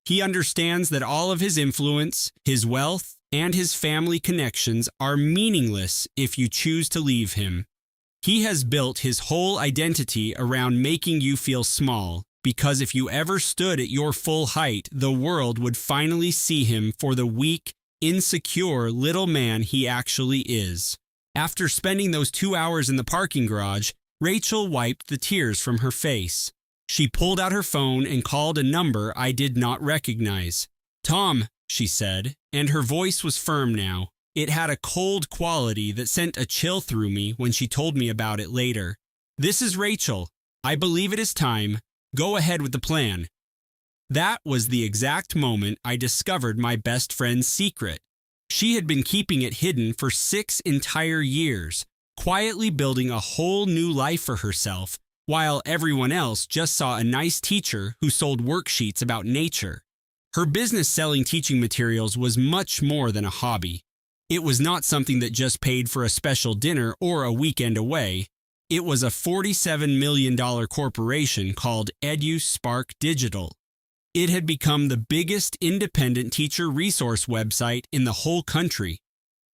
He understands that all of his influence, his wealth, and his family connections are meaningless if you choose to leave him. He has built his whole identity around making you feel small, because if you ever stood at your full height, the world would finally see him for the weak, insecure little man he actually is. After spending those 2 hours in the parking garage, Rachel wiped the tears from her face. She pulled out her phone and called a number I did not recognize. "Tom," she said, and her voice was firm now. It had a cold quality that sent a chill through me when she told me about it later. "This is Rachel. I believe it is time. Go ahead with the plan." That was the exact moment I discovered my best friend's secret. She had been keeping it hidden for 6 entire years, quietly building a whole new life for herself, while everyone else just saw a nice teacher who sold worksheets about nature. Her business selling teaching materials was much more than a hobby. It was not something that just paid for a special dinner or a weekend away. It was a $47 million corporation called EduSpark Digital. It had become the biggest independent teacher resource website in the whole country.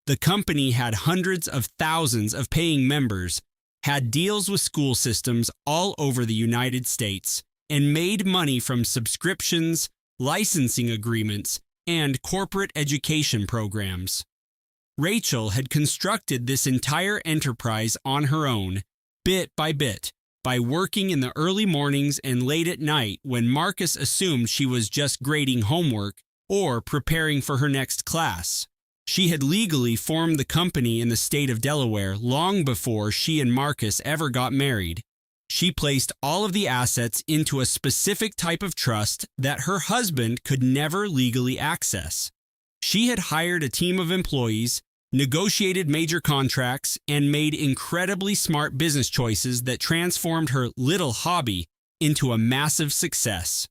The company had hundreds of thousands of paying members, had deals with school systems all over the United States, and made money from subscriptions, licensing agreements, and corporate education programs. Rachel had constructed this entire enterprise on her own, bit by bit, by working in the early mornings and late at night when Marcus assumed she was just grading homework or preparing for her next class. She had legally formed the company in the state of Delaware long before she and Marcus ever got married. She placed all of the assets into a specific type of trust that her husband could never legally access. She had hired a team of employees, negotiated major contracts, and made incredibly smart business choices that transformed her little hobby into a massive success.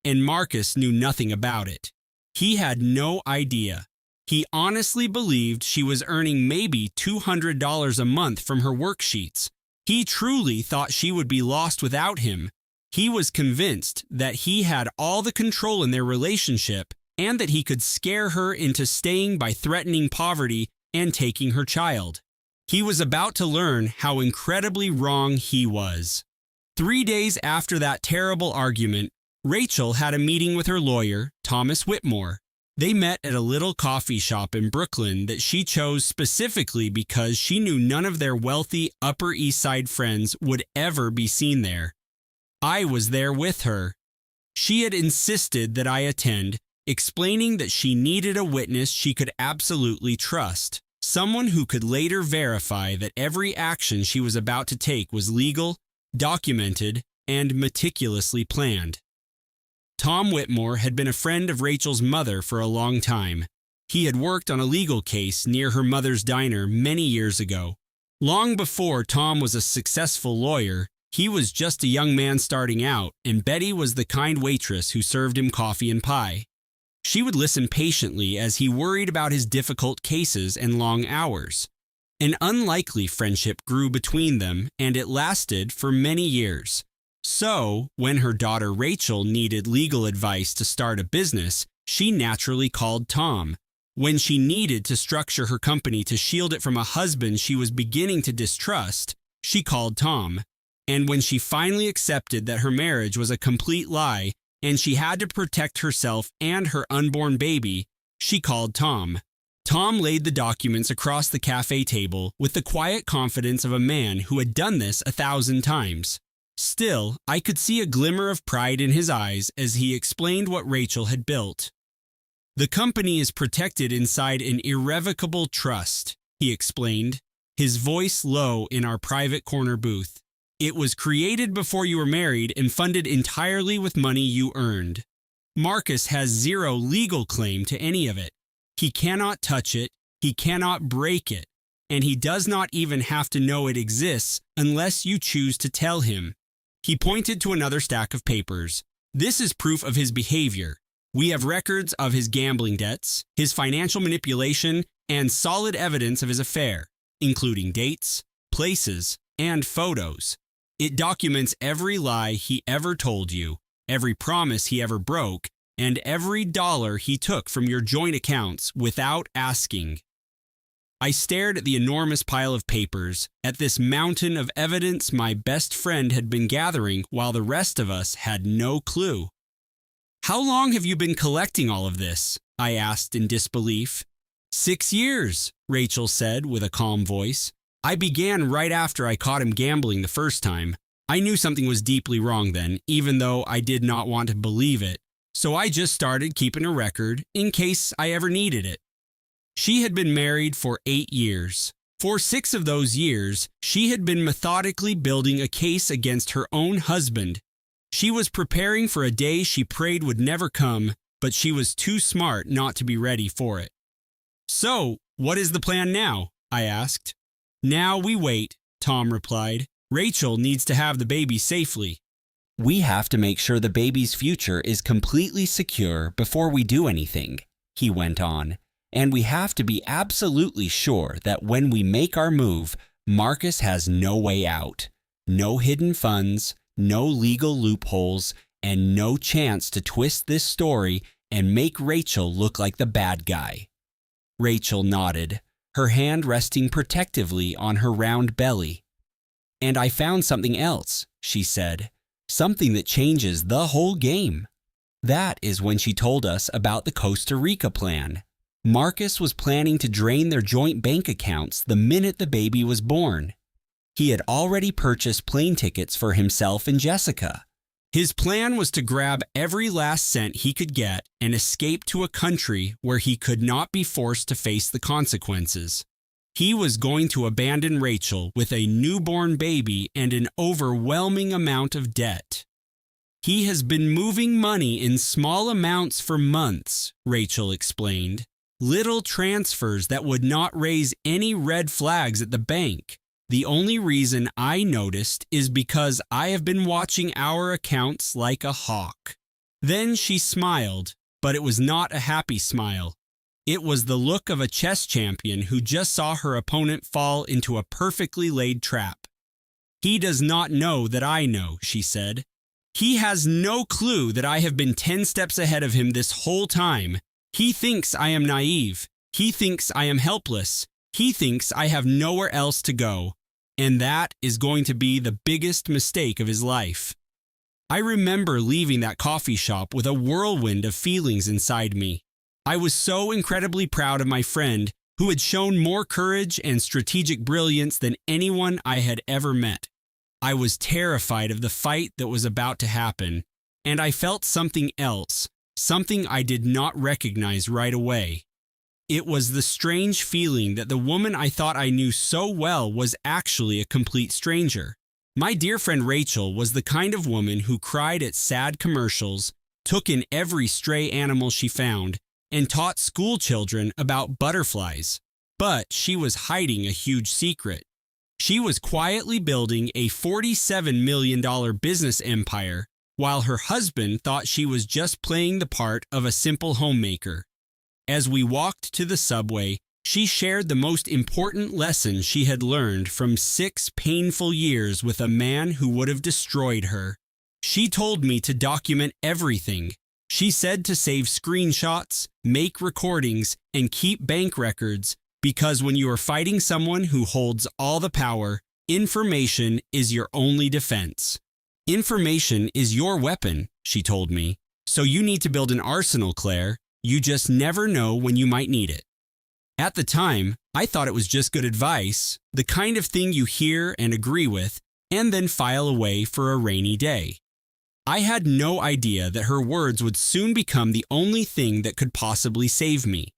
And Marcus knew nothing about it. He had no idea. He honestly believed she was earning maybe $200 a month from her worksheets, He truly thought she would be lost without him. He was convinced that he had all the control in their relationship and that he could scare her into staying by threatening poverty and taking her child. He was about to learn how incredibly wrong he was. 3 days after that terrible argument, Rachel had a meeting with her lawyer, Thomas Whitmore. They met at a little coffee shop in Brooklyn that she chose specifically because she knew none of their wealthy Upper East Side friends would ever be seen there. I was there with her. She had insisted that I attend, explaining that she needed a witness she could absolutely trust, someone who could later verify that every action she was about to take was legal, documented, and meticulously planned. Tom Whitmore had been a friend of Rachel's mother for a long time. He had worked on a legal case near her mother's diner many years ago. Long before Tom was a successful lawyer, he was just a young man starting out, and Betty was the kind waitress who served him coffee and pie. She would listen patiently as he worried about his difficult cases and long hours. An unlikely friendship grew between them, and it lasted for many years. So, when her daughter Rachel needed legal advice to start a business, she naturally called Tom. When she needed to structure her company to shield it from a husband she was beginning to distrust, she called Tom. And when she finally accepted that her marriage was a complete lie and she had to protect herself and her unborn baby, she called Tom. Tom laid the documents across the cafe table with the quiet confidence of a man who had done this 1,000 times. Still, I could see a glimmer of pride in his eyes as he explained what Rachel had built. The company is protected inside an irrevocable trust, he explained, his voice low in our private corner booth. It was created before you were married and funded entirely with money you earned. Marcus has zero legal claim to any of it. He cannot touch it, he cannot break it, and he does not even have to know it exists unless you choose to tell him. He pointed to another stack of papers. This is proof of his behavior. We have records of his gambling debts, his financial manipulation, and solid evidence of his affair, including dates, places, and photos. It documents every lie he ever told you, every promise he ever broke, and every dollar he took from your joint accounts without asking. I stared at the enormous pile of papers, at this mountain of evidence my best friend had been gathering while the rest of us had no clue. How long have you been collecting all of this? I asked in disbelief. 6 years, Rachel said with a calm voice. I began right after I caught him gambling the first time. I knew something was deeply wrong then, even though I did not want to believe it. So I just started keeping a record in case I ever needed it. She had been married for 8 years. For 6 of those years, she had been methodically building a case against her own husband. She was preparing for a day she prayed would never come, but she was too smart not to be ready for it. So, what is the plan now? I asked. Now we wait, Tom replied. Rachel needs to have the baby safely. We have to make sure the baby's future is completely secure before we do anything, he went on. And we have to be absolutely sure that when we make our move, Marcus has no way out. No hidden funds, no legal loopholes, and no chance to twist this story and make Rachel look like the bad guy. Rachel nodded, her hand resting protectively on her round belly. And I found something else, she said, something that changes the whole game. That is when she told us about the Costa Rica plan. Marcus was planning to drain their joint bank accounts the minute the baby was born. He had already purchased plane tickets for himself and Jessica. His plan was to grab every last cent he could get and escape to a country where he could not be forced to face the consequences. He was going to abandon Rachel with a newborn baby and an overwhelming amount of debt. He has been moving money in small amounts for months, Rachel explained. Little transfers that would not raise any red flags at the bank. The only reason I noticed is because I have been watching our accounts like a hawk. Then she smiled, but it was not a happy smile. It was the look of a chess champion who just saw her opponent fall into a perfectly laid trap. He does not know that I know, she said. He has no clue that I have been 10 steps ahead of him this whole time. He thinks I am naive. He thinks I am helpless. He thinks I have nowhere else to go. And that is going to be the biggest mistake of his life. I remember leaving that coffee shop with a whirlwind of feelings inside me. I was so incredibly proud of my friend who had shown more courage and strategic brilliance than anyone I had ever met. I was terrified of the fight that was about to happen, and I felt something else, something I did not recognize right away. It was the strange feeling that the woman I thought I knew so well was actually a complete stranger. My dear friend Rachel was the kind of woman who cried at sad commercials, took in every stray animal she found, and taught school children about butterflies. But she was hiding a huge secret. She was quietly building a $47 million business empire, while her husband thought she was just playing the part of a simple homemaker. As we walked to the subway, she shared the most important lesson she had learned from 6 painful years with a man who would have destroyed her. She told me to document everything. She said to save screenshots, make recordings, and keep bank records, because when you are fighting someone who holds all the power, information is your only defense. Information is your weapon, she told me. So you need to build an arsenal, Claire. You just never know when you might need it. At the time, I thought it was just good advice, the kind of thing you hear and agree with, and then file away for a rainy day. I had no idea that her words would soon become the only thing that could possibly save me.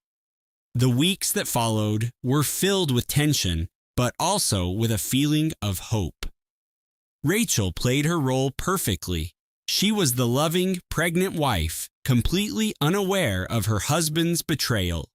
The weeks that followed were filled with tension, but also with a feeling of hope. Rachel played her role perfectly. She was the loving, pregnant wife, completely unaware of her husband's betrayal.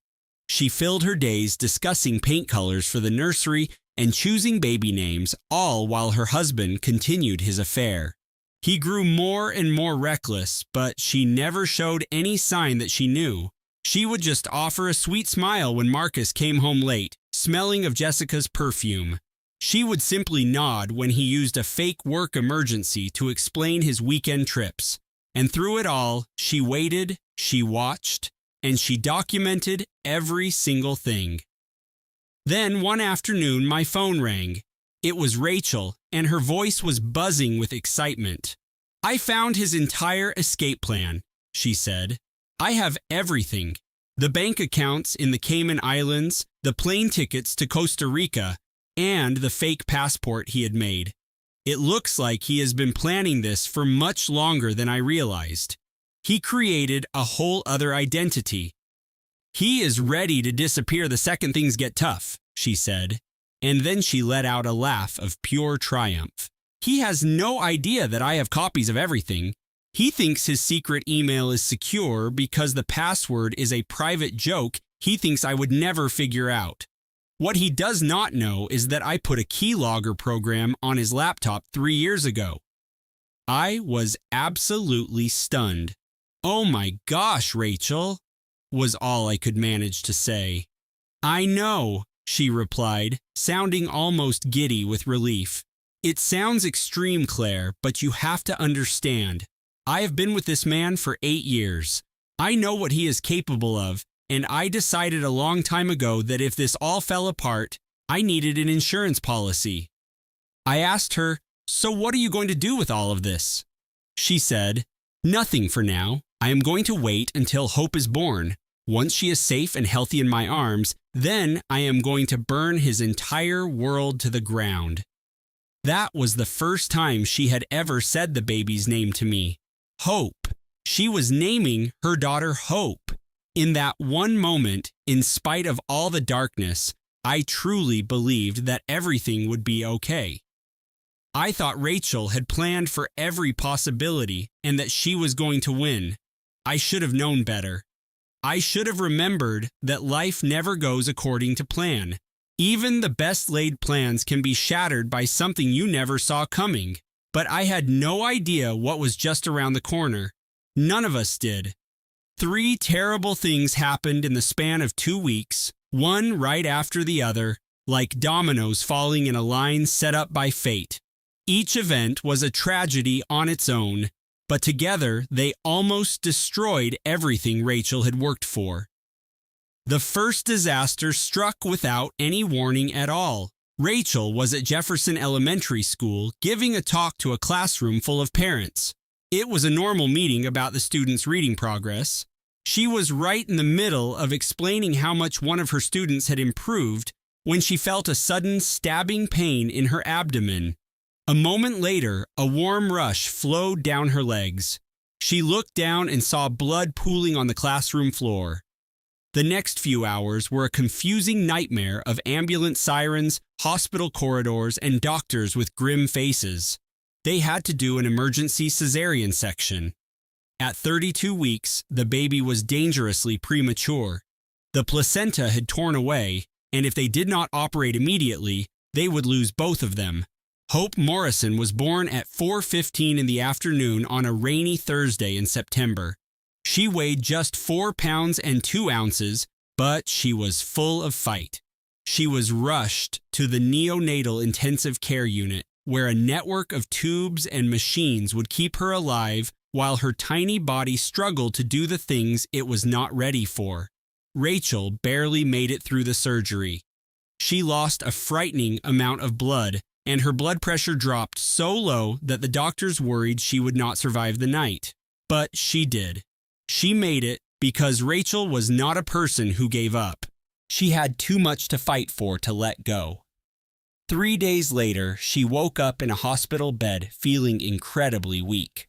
She filled her days discussing paint colors for the nursery and choosing baby names, all while her husband continued his affair. He grew more and more reckless, but she never showed any sign that she knew. She would just offer a sweet smile when Marcus came home late, smelling of Jessica's perfume. She would simply nod when he used a fake work emergency to explain his weekend trips. And through it all, she waited, she watched, and she documented every single thing. Then one afternoon, my phone rang. It was Rachel, and her voice was buzzing with excitement. "I found his entire escape plan," she said. "I have everything. The bank accounts in the Cayman Islands, the plane tickets to Costa Rica, and the fake passport he had made. It looks like he has been planning this for much longer than I realized. He created a whole other identity. He is ready to disappear the second things get tough," she said. And then she let out a laugh of pure triumph. "He has no idea that I have copies of everything. He thinks his secret email is secure because the password is a private joke he thinks I would never figure out. What he does not know is that I put a keylogger program on his laptop 3 years ago." I was absolutely stunned. "Oh my gosh, Rachel," was all I could manage to say. "I know," she replied, sounding almost giddy with relief. "It sounds extreme, Claire, but you have to understand. I have been with this man for 8 years. I know what he is capable of, and I decided a long time ago that if this all fell apart, I needed an insurance policy." I asked her, "So what are you going to do with all of this?" She said, "Nothing for now. I am going to wait until Hope is born. Once she is safe and healthy in my arms, then I am going to burn his entire world to the ground." That was the first time she had ever said the baby's name to me. Hope. She was naming her daughter Hope. In that one moment, in spite of all the darkness, I truly believed that everything would be okay. I thought Rachel had planned for every possibility and that she was going to win. I should have known better. I should have remembered that life never goes according to plan. Even the best laid plans can be shattered by something you never saw coming. But I had no idea what was just around the corner. None of us did. 3 terrible things happened in the span of 2 weeks, one right after the other, like dominoes falling in a line set up by fate. Each event was a tragedy on its own, but together they almost destroyed everything Rachel had worked for. The first disaster struck without any warning at all. Rachel was at Jefferson Elementary School giving a talk to a classroom full of parents. It was a normal meeting about the students' reading progress. She was right in the middle of explaining how much one of her students had improved when she felt a sudden stabbing pain in her abdomen. A moment later, a warm rush flowed down her legs. She looked down and saw blood pooling on the classroom floor. The next few hours were a confusing nightmare of ambulance sirens, hospital corridors, and doctors with grim faces. They had to do an emergency cesarean section. At 32 weeks, the baby was dangerously premature. The placenta had torn away, and if they did not operate immediately, they would lose both of them. Hope Morrison was born at 4:15 in the afternoon on a rainy Thursday in September. She weighed just 4 pounds and 2 ounces, but she was full of fight. She was rushed to the neonatal intensive care unit, where a network of tubes and machines would keep her alive while her tiny body struggled to do the things it was not ready for. Rachel barely made it through the surgery. She lost a frightening amount of blood, and her blood pressure dropped so low that the doctors worried she would not survive the night. But she did. She made it because Rachel was not a person who gave up. She had too much to fight for to let go. 3 days later, she woke up in a hospital bed feeling incredibly weak.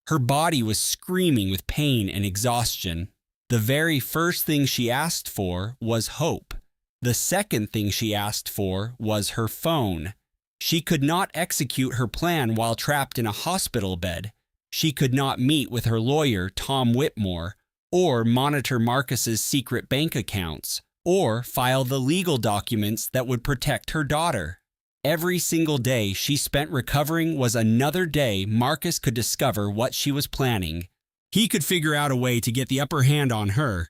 Her body was screaming with pain and exhaustion. The very first thing she asked for was hope. The second thing she asked for was her phone. She could not execute her plan while trapped in a hospital bed. She could not meet with her lawyer, Tom Whitmore, or monitor Marcus's secret bank accounts, or file the legal documents that would protect her daughter. Every single day she spent recovering was another day Marcus could discover what she was planning. He could figure out a way to get the upper hand on her.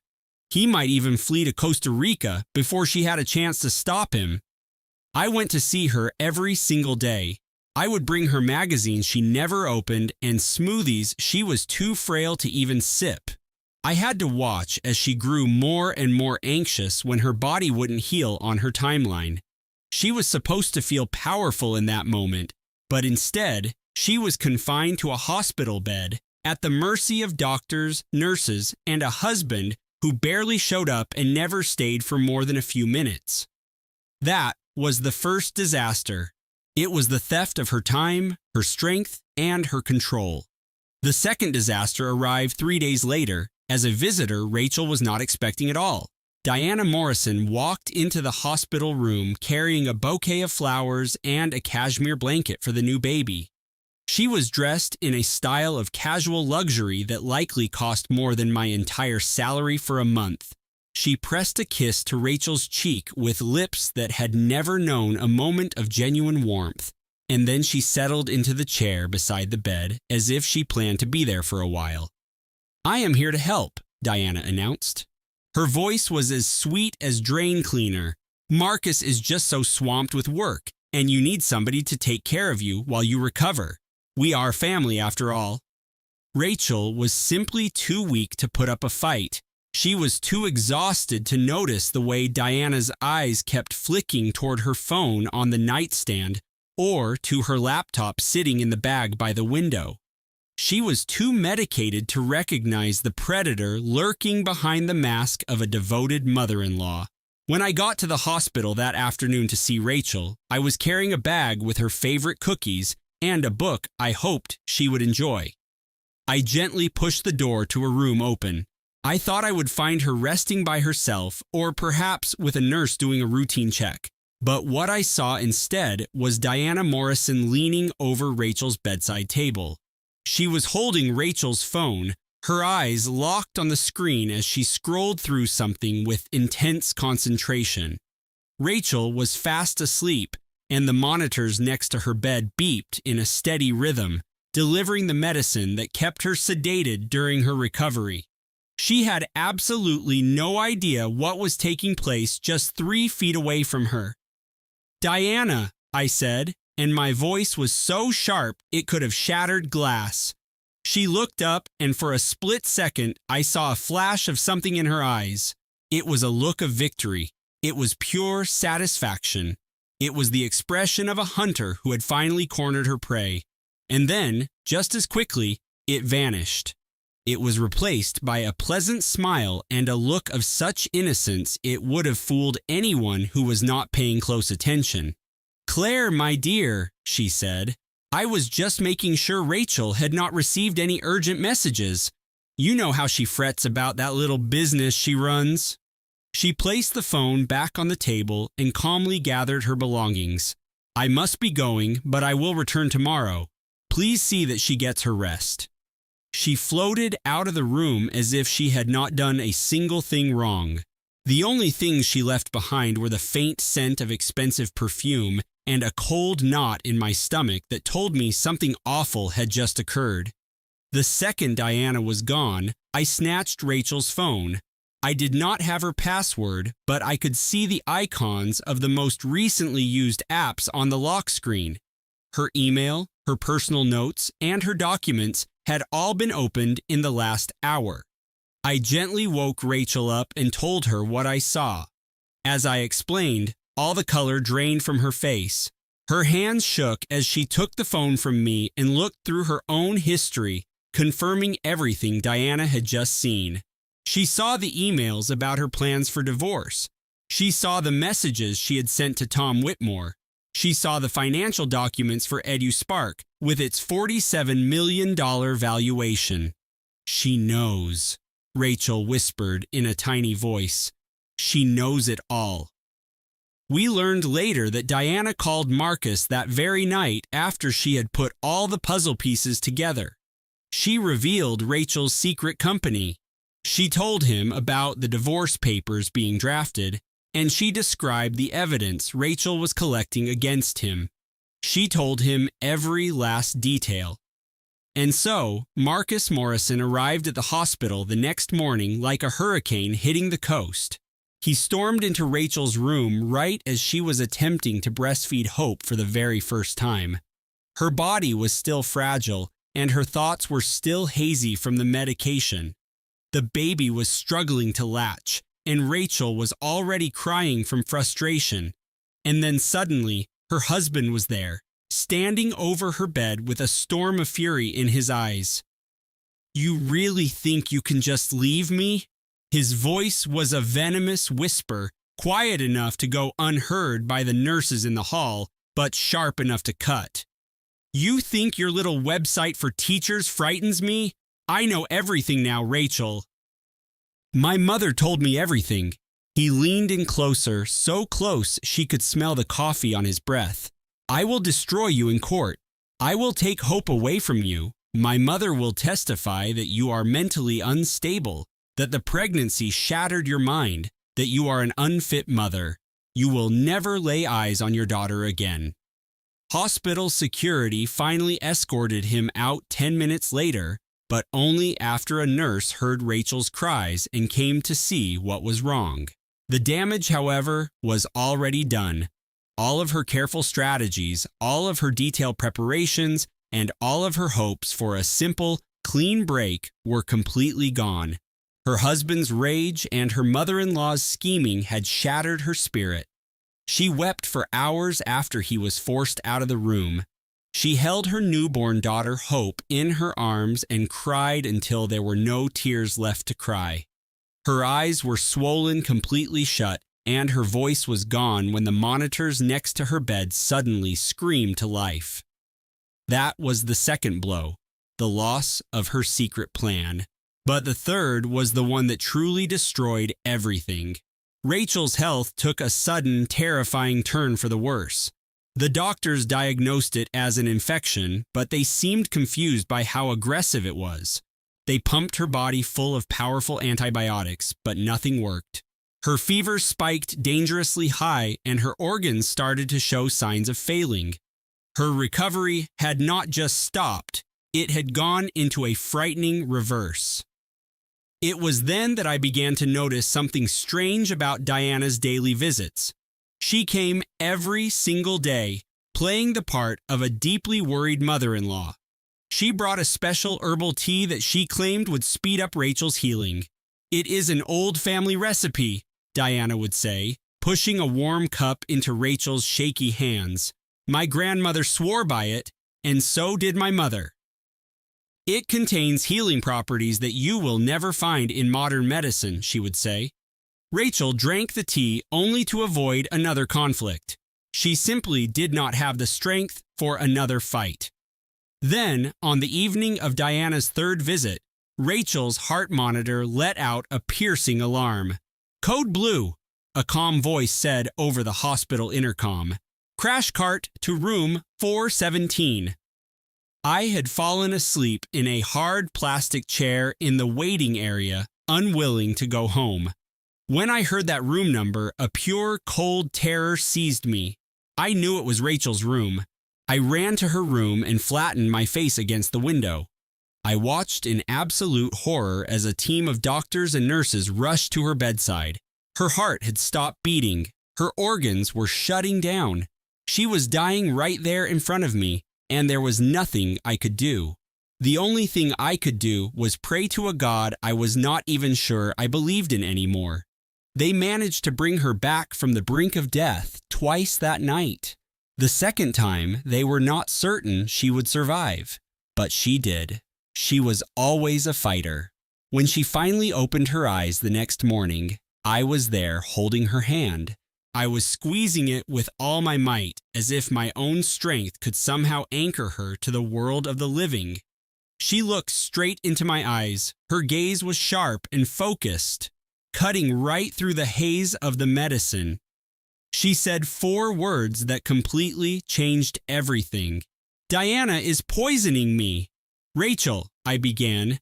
He might even flee to Costa Rica before she had a chance to stop him. I went to see her every single day. I would bring her magazines she never opened and smoothies she was too frail to even sip. I had to watch as she grew more and more anxious when her body wouldn't heal on her timeline. She was supposed to feel powerful in that moment, but instead, she was confined to a hospital bed at the mercy of doctors, nurses, and a husband who barely showed up and never stayed for more than a few minutes. That was the first disaster. It was the theft of her time, her strength, and her control. The second disaster arrived 3 days later as a visitor Rachel was not expecting at all. Diana Morrison walked into the hospital room carrying a bouquet of flowers and a cashmere blanket for the new baby. She was dressed in a style of casual luxury that likely cost more than my entire salary for a month. She pressed a kiss to Rachel's cheek with lips that had never known a moment of genuine warmth, and then she settled into the chair beside the bed as if she planned to be there for a while. "I am here to help," Diana announced. Her voice was as sweet as drain cleaner. "Marcus is just so swamped with work, and you need somebody to take care of you while you recover. We are family after all." Rachel was simply too weak to put up a fight. She was too exhausted to notice the way Diana's eyes kept flicking toward her phone on the nightstand or to her laptop sitting in the bag by the window. She was too medicated to recognize the predator lurking behind the mask of a devoted mother-in-law. When I got to the hospital that afternoon to see Rachel, I was carrying a bag with her favorite cookies and a book I hoped she would enjoy. I gently pushed the door to a room open. I thought I would find her resting by herself or perhaps with a nurse doing a routine check. But what I saw instead was Diana Morrison leaning over Rachel's bedside table. She was holding Rachel's phone, her eyes locked on the screen as she scrolled through something with intense concentration. Rachel was fast asleep, and the monitors next to her bed beeped in a steady rhythm, delivering the medicine that kept her sedated during her recovery. She had absolutely no idea what was taking place just 3 feet away from her. "Diana," I said, and my voice was so sharp it could have shattered glass. She looked up, and for a split second, I saw a flash of something in her eyes. It was a look of victory. It was pure satisfaction. It was the expression of a hunter who had finally cornered her prey. And then, just as quickly, it vanished. It was replaced by a pleasant smile and a look of such innocence it would have fooled anyone who was not paying close attention. "Claire, my dear," she said, "I was just making sure Rachel had not received any urgent messages. You know how she frets about that little business she runs." She placed the phone back on the table and calmly gathered her belongings. "I must be going, but I will return tomorrow. Please see that she gets her rest." She floated out of the room as if she had not done a single thing wrong. The only things she left behind were the faint scent of expensive perfume and a cold knot in my stomach that told me something awful had just occurred. The second Diana was gone, I snatched Rachel's phone. I did not have her password, but I could see the icons of the most recently used apps on the lock screen. Her email, her personal notes, and her documents had all been opened in the last hour. I gently woke Rachel up and told her what I saw. As I explained, all the color drained from her face. Her hands shook as she took the phone from me and looked through her own history, confirming everything Diana had just seen. She saw the emails about her plans for divorce. She saw the messages she had sent to Tom Whitmore. She saw the financial documents for EduSpark with its $47 million valuation. "She knows," Rachel whispered in a tiny voice. "She knows it all." We learned later that Diana called Marcus that very night after she had put all the puzzle pieces together. She revealed Rachel's secret company. She told him about the divorce papers being drafted, and she described the evidence Rachel was collecting against him. She told him every last detail. And so, Marcus Morrison arrived at the hospital the next morning like a hurricane hitting the coast. He stormed into Rachel's room right as she was attempting to breastfeed Hope for the very first time. Her body was still fragile, and her thoughts were still hazy from the medication. The baby was struggling to latch, and Rachel was already crying from frustration. And then suddenly, her husband was there, standing over her bed with a storm of fury in his eyes. "You really think you can just leave me?" His voice was a venomous whisper, quiet enough to go unheard by the nurses in the hall, but sharp enough to cut. "You think your little website for teachers frightens me? I know everything now, Rachel." "My mother told me everything." He leaned in closer, so close she could smell the coffee on his breath. "I will destroy you in court. I will take Hope away from you. My mother will testify that you are mentally unstable, that the pregnancy shattered your mind, that you are an unfit mother. You will never lay eyes on your daughter again." Hospital security finally escorted him out 10 minutes later, but only after a nurse heard Rachel's cries and came to see what was wrong. The damage, however, was already done. All of her careful strategies, all of her detailed preparations, and all of her hopes for a simple, clean break were completely gone. Her husband's rage and her mother-in-law's scheming had shattered her spirit. She wept for hours after he was forced out of the room. She held her newborn daughter Hope in her arms and cried until there were no tears left to cry. Her eyes were swollen completely shut, and her voice was gone when the monitors next to her bed suddenly screamed to life. That was the second blow, the loss of her secret plan. But the third was the one that truly destroyed everything. Rachel's health took a sudden, terrifying turn for the worse. The doctors diagnosed it as an infection, but they seemed confused by how aggressive it was. They pumped her body full of powerful antibiotics, but nothing worked. Her fever spiked dangerously high, and her organs started to show signs of failing. Her recovery had not just stopped, it had gone into a frightening reverse. It was then that I began to notice something strange about Diana's daily visits. She came every single day, playing the part of a deeply worried mother-in-law. She brought a special herbal tea that she claimed would speed up Rachel's healing. "It is an old family recipe," Diana would say, pushing a warm cup into Rachel's shaky hands. "My grandmother swore by it, and so did my mother. It contains healing properties that you will never find in modern medicine," she would say. Rachel drank the tea only to avoid another conflict. She simply did not have the strength for another fight. Then, on the evening of Diana's third visit, Rachel's heart monitor let out a piercing alarm. "Code blue," a calm voice said over the hospital intercom. "Crash cart to room 417. I had fallen asleep in a hard plastic chair in the waiting area, unwilling to go home. When I heard that room number, a pure, cold terror seized me. I knew it was Rachel's room. I ran to her room and flattened my face against the window. I watched in absolute horror as a team of doctors and nurses rushed to her bedside. Her heart had stopped beating. Her organs were shutting down. She was dying right there in front of me, and there was nothing I could do. The only thing I could do was pray to a God I was not even sure I believed in anymore. They managed to bring her back from the brink of death twice that night. The second time, they were not certain she would survive, but she did. She was always a fighter. When she finally opened her eyes the next morning, I was there holding her hand. I was squeezing it with all my might, as if my own strength could somehow anchor her to the world of the living. She looked straight into my eyes. Her gaze was sharp and focused, cutting right through the haze of the medicine. She said 4 words that completely changed everything. "Diana is poisoning me." "Rachel," I began,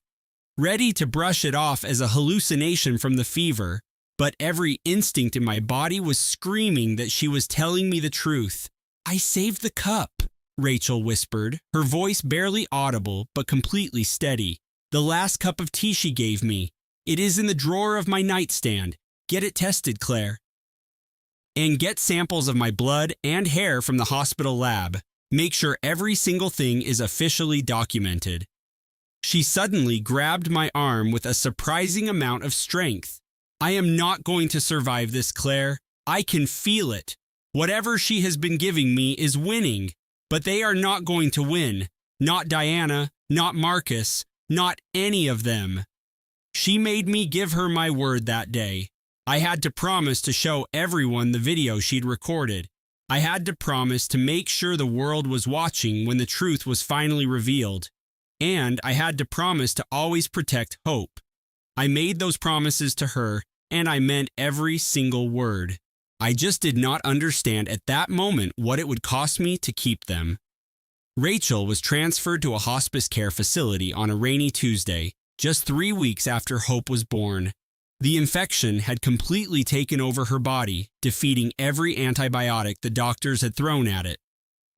ready to brush it off as a hallucination from the fever, but every instinct in my body was screaming that she was telling me the truth. "I saved the cup," Rachel whispered, her voice barely audible but completely steady. "The last cup of tea she gave me. It is in the drawer of my nightstand. Get it tested, Claire. And get samples of my blood and hair from the hospital lab. Make sure every single thing is officially documented." She suddenly grabbed my arm with a surprising amount of strength. "I am not going to survive this, Claire. I can feel it. Whatever she has been giving me is winning, but they are not going to win. Not Diana, not Marcus, not any of them." She made me give her my word that day. I had to promise to show everyone the video she'd recorded. I had to promise to make sure the world was watching when the truth was finally revealed. And I had to promise to always protect Hope. I made those promises to her, and I meant every single word. I just did not understand at that moment what it would cost me to keep them. Rachel was transferred to a hospice care facility on a rainy Tuesday, just 3 weeks after Hope was born. The infection had completely taken over her body, defeating every antibiotic the doctors had thrown at it.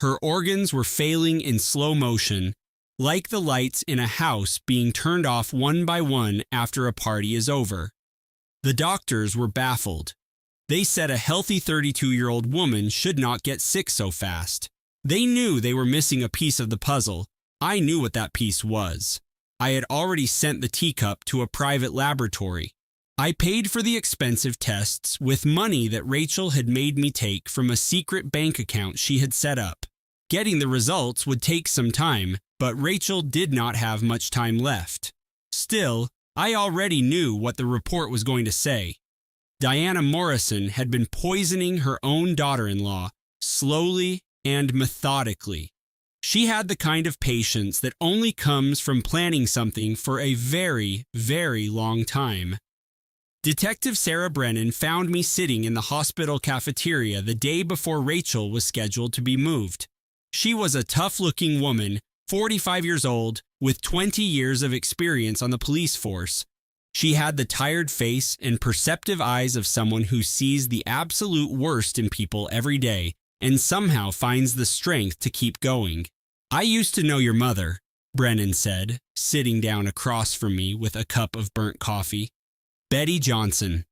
Her organs were failing in slow motion, like the lights in a house being turned off one by one after a party is over. The doctors were baffled. They said a healthy 32-year-old woman should not get sick so fast. They knew they were missing a piece of the puzzle. I knew what that piece was. I had already sent the teacup to a private laboratory. I paid for the expensive tests with money that Rachel had made me take from a secret bank account she had set up. Getting the results would take some time, but Rachel did not have much time left. Still, I already knew what the report was going to say. Diana Morrison had been poisoning her own daughter-in-law, slowly and methodically. She had the kind of patience that only comes from planning something for a very, very long time. Detective Sarah Brennan found me sitting in the hospital cafeteria the day before Rachel was scheduled to be moved. She was a tough-looking woman, 45 years old, with 20 years of experience on the police force. She had the tired face and perceptive eyes of someone who sees the absolute worst in people every day and somehow finds the strength to keep going. "I used to know your mother," Brennan said, sitting down across from me with a cup of burnt coffee. "Betty Johnson.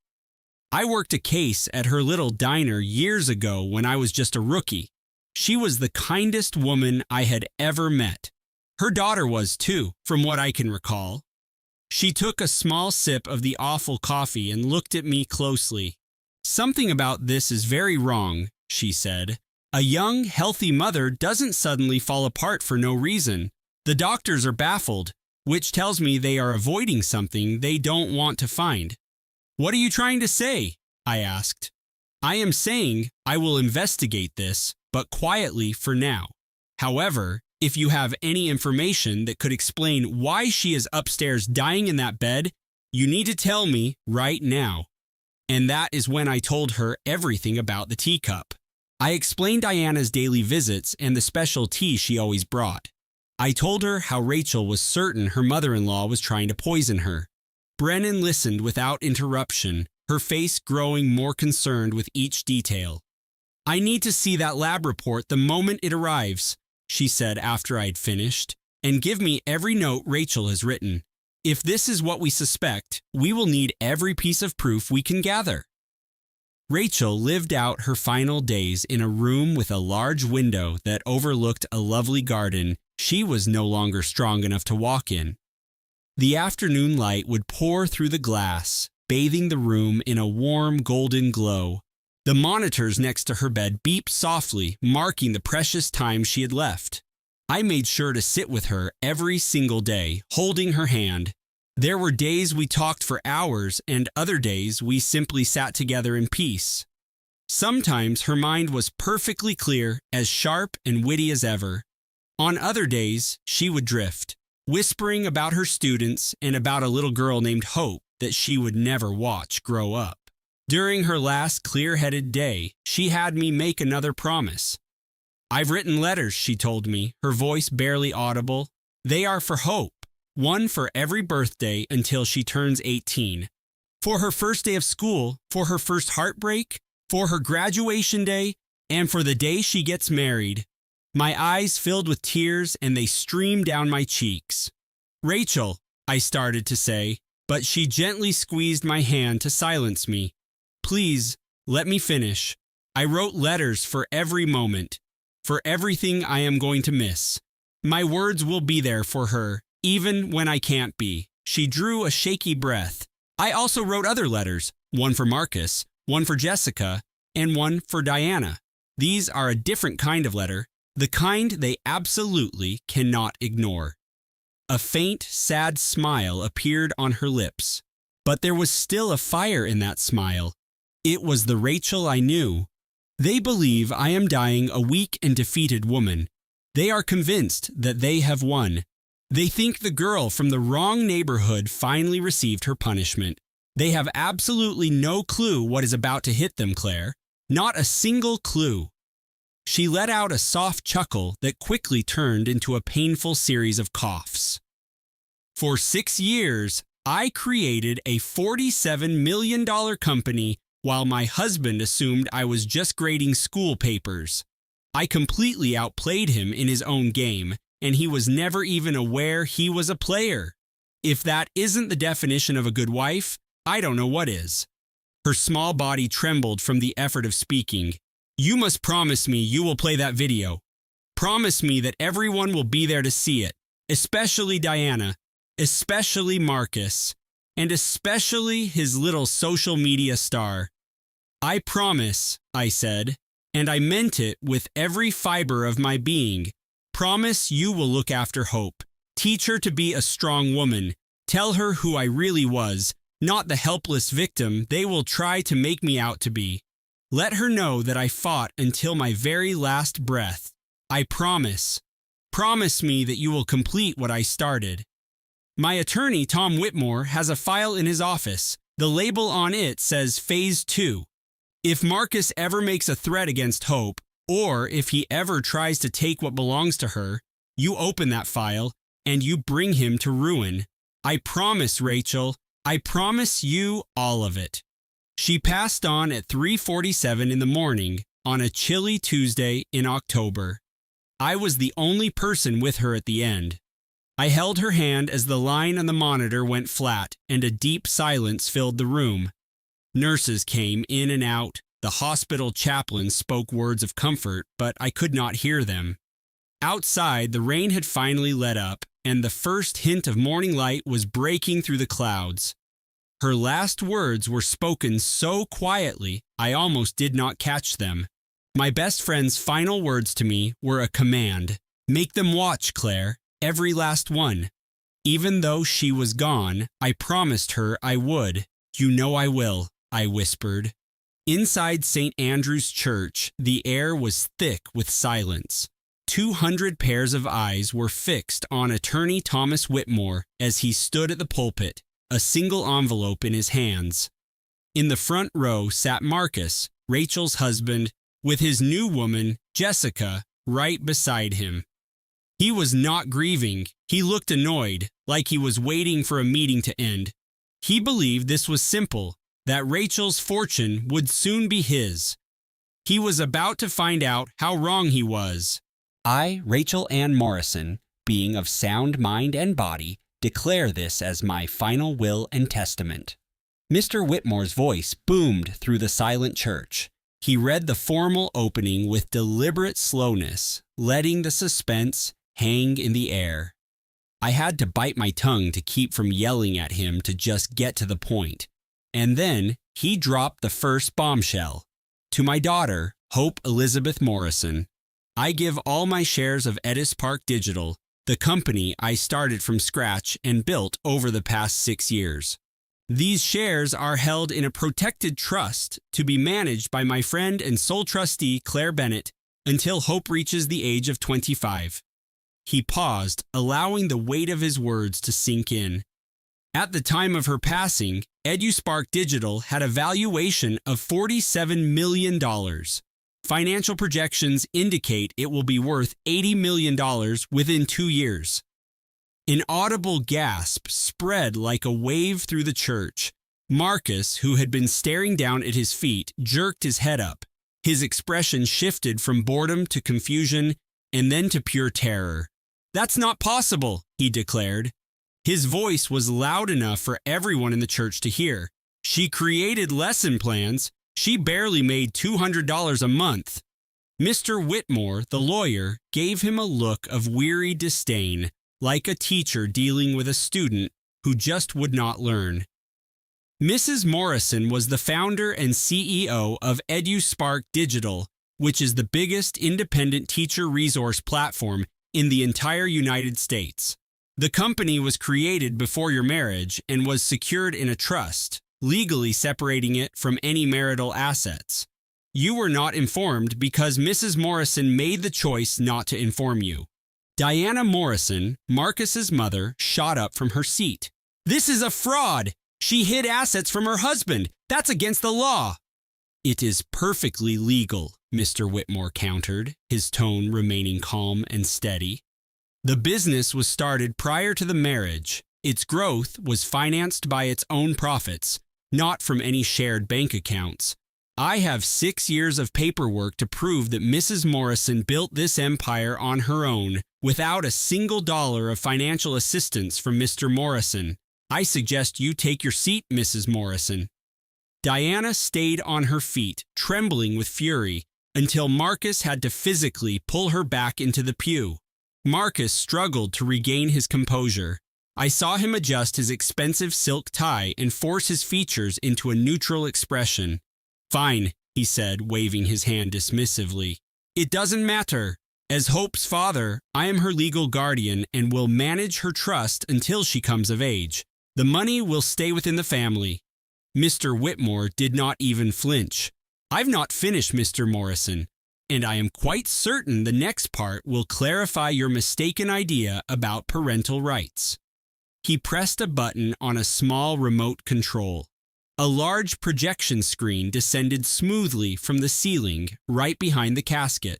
I worked a case at her little diner years ago when I was just a rookie. She was the kindest woman I had ever met. Her daughter was too, from what I can recall. She took a small sip of the awful coffee and looked at me closely. "Something about this is very wrong," she said. "A young, healthy mother doesn't suddenly fall apart for no reason. The doctors are baffled, which tells me they are avoiding something they don't want to find." "What are you trying to say?" I asked. "I am saying I will investigate this, but quietly for now. However, if you have any information that could explain why she is upstairs dying in that bed, you need to tell me right now." And that is when I told her everything about the teacup. I explained Diana's daily visits and the special tea she always brought. I told her how Rachel was certain her mother-in-law was trying to poison her. Brennan listened without interruption, her face growing more concerned with each detail. "I need to see that lab report the moment it arrives," she said after I'd finished, "and give me every note Rachel has written. If this is what we suspect, we will need every piece of proof we can gather." Rachel lived out her final days in a room with a large window that overlooked a lovely garden she was no longer strong enough to walk in. The afternoon light would pour through the glass, bathing the room in a warm golden glow. The monitors next to her bed beeped softly, marking the precious time she had left. I made sure to sit with her every single day, holding her hand. There were days we talked for hours, and other days we simply sat together in peace. Sometimes her mind was perfectly clear, as sharp and witty as ever. On other days, she would drift, whispering about her students and about a little girl named Hope that she would never watch grow up. During her last clear-headed day, she had me make another promise. "I've written letters," she told me, her voice barely audible. "They are for Hope, one for every birthday until she turns 18. For her first day of school, for her first heartbreak, for her graduation day, and for the day she gets married." My eyes filled with tears and they streamed down my cheeks. "Rachel," I started to say, but she gently squeezed my hand to silence me. "Please, let me finish. I wrote letters for every moment, for everything I am going to miss. My words will be there for her, even when I can't be." She drew a shaky breath. "I also wrote other letters, one for Marcus, one for Jessica, and one for Diana. These are a different kind of letter, the kind they absolutely cannot ignore." A faint, sad smile appeared on her lips, but there was still a fire in that smile. It was the Rachel I knew. "They believe I am dying a weak and defeated woman. They are convinced that they have won. They think the girl from the wrong neighborhood finally received her punishment. They have absolutely no clue what is about to hit them, Claire. Not a single clue." She let out a soft chuckle that quickly turned into a painful series of coughs. "For 6 years, I created a $47 million company while my husband assumed I was just grading school papers. I completely outplayed him in his own game, and he was never even aware he was a player. If that isn't the definition of a good wife, I don't know what is." Her small body trembled from the effort of speaking. "You must promise me you will play that video. Promise me that everyone will be there to see it, especially Diana, especially Marcus, and especially his little social media star." "I promise," I said, and I meant it with every fiber of my being. "Promise you will look after Hope, teach her to be a strong woman, tell her who I really was, not the helpless victim they will try to make me out to be. Let her know that I fought until my very last breath. I promise. Promise me that you will complete what I started." My attorney, Tom Whitmore, has a file in his office. The label on it says Phase 2. If Marcus ever makes a threat against Hope, or if he ever tries to take what belongs to her, you open that file and you bring him to ruin. I promise, Rachel. I promise you all of it. She passed on at 3:47 in the morning on a chilly Tuesday in October. I was the only person with her at the end. I held her hand as the line on the monitor went flat and a deep silence filled the room. Nurses came in and out, The hospital chaplain spoke words of comfort, but I could not hear them. Outside, the rain had finally let up, and the first hint of morning light was breaking through the clouds. Her last words were spoken so quietly, I almost did not catch them. My best friend's final words to me were a command. "Make them watch, Claire, every last one." Even though she was gone, I promised her I would. "You know I will," I whispered. Inside St. Andrew's Church, the air was thick with silence. 200 pairs of eyes were fixed on Attorney Thomas Whitmore as he stood at the pulpit, a single envelope in his hands. In the front row sat Marcus, Rachel's husband, with his new woman, Jessica, right beside him. He was not grieving. He looked annoyed, like he was waiting for a meeting to end. He believed this was simple, that Rachel's fortune would soon be his. He was about to find out how wrong he was. I, Rachel Ann Morrison, being of sound mind and body, declare this as my final will and testament. Mr. Whitmore's voice boomed through the silent church. He read the formal opening with deliberate slowness, letting the suspense hang in the air. I had to bite my tongue to keep from yelling at him to just get to the point. And then he dropped the first bombshell. To my daughter, Hope Elizabeth Morrison, I give all my shares of Edis Park Digital, the company I started from scratch and built over the past 6 years. These shares are held in a protected trust to be managed by my friend and sole trustee Claire Bennett until Hope reaches the age of 25. He paused, allowing the weight of his words to sink in. At the time of her passing, EduSpark Digital had a valuation of $47 million. Financial projections indicate it will be worth $80 million within 2 years. An audible gasp spread like a wave through the church. Marcus, who had been staring down at his feet, jerked his head up. His expression shifted from boredom to confusion and then to pure terror. "That's not possible," he declared. His voice was loud enough for everyone in the church to hear. "She created lesson plans. She barely made $200 a month." Mr. Whitmore, the lawyer, gave him a look of weary disdain, like a teacher dealing with a student who just would not learn. Mrs. Morrison was the founder and CEO of EduSpark Digital, which is the biggest independent teacher resource platform in the entire United States. The company was created before your marriage and was secured in a trust, legally separating it from any marital assets. You were not informed because Mrs. Morrison made the choice not to inform you. Diana Morrison, Marcus's mother, shot up from her seat. "This is a fraud! She hid assets from her husband! That's against the law!" "It is perfectly legal," Mr. Whitmore countered, his tone remaining calm and steady. "The business was started prior to the marriage. Its growth was financed by its own profits, not from any shared bank accounts. I have 6 years of paperwork to prove that Mrs. Morrison built this empire on her own, without a single dollar of financial assistance from Mr. Morrison. I suggest you take your seat, Mrs. Morrison." Diana stayed on her feet, trembling with fury, until Marcus had to physically pull her back into the pew. Marcus struggled to regain his composure. I saw him adjust his expensive silk tie and force his features into a neutral expression. "Fine," he said, waving his hand dismissively. "It doesn't matter. As Hope's father, I am her legal guardian and will manage her trust until she comes of age. The money will stay within the family." Mr. Whitmore did not even flinch. "I've not finished, Mr. Morrison, and I am quite certain the next part will clarify your mistaken idea about parental rights." He pressed a button on a small remote control. A large projection screen descended smoothly from the ceiling right behind the casket.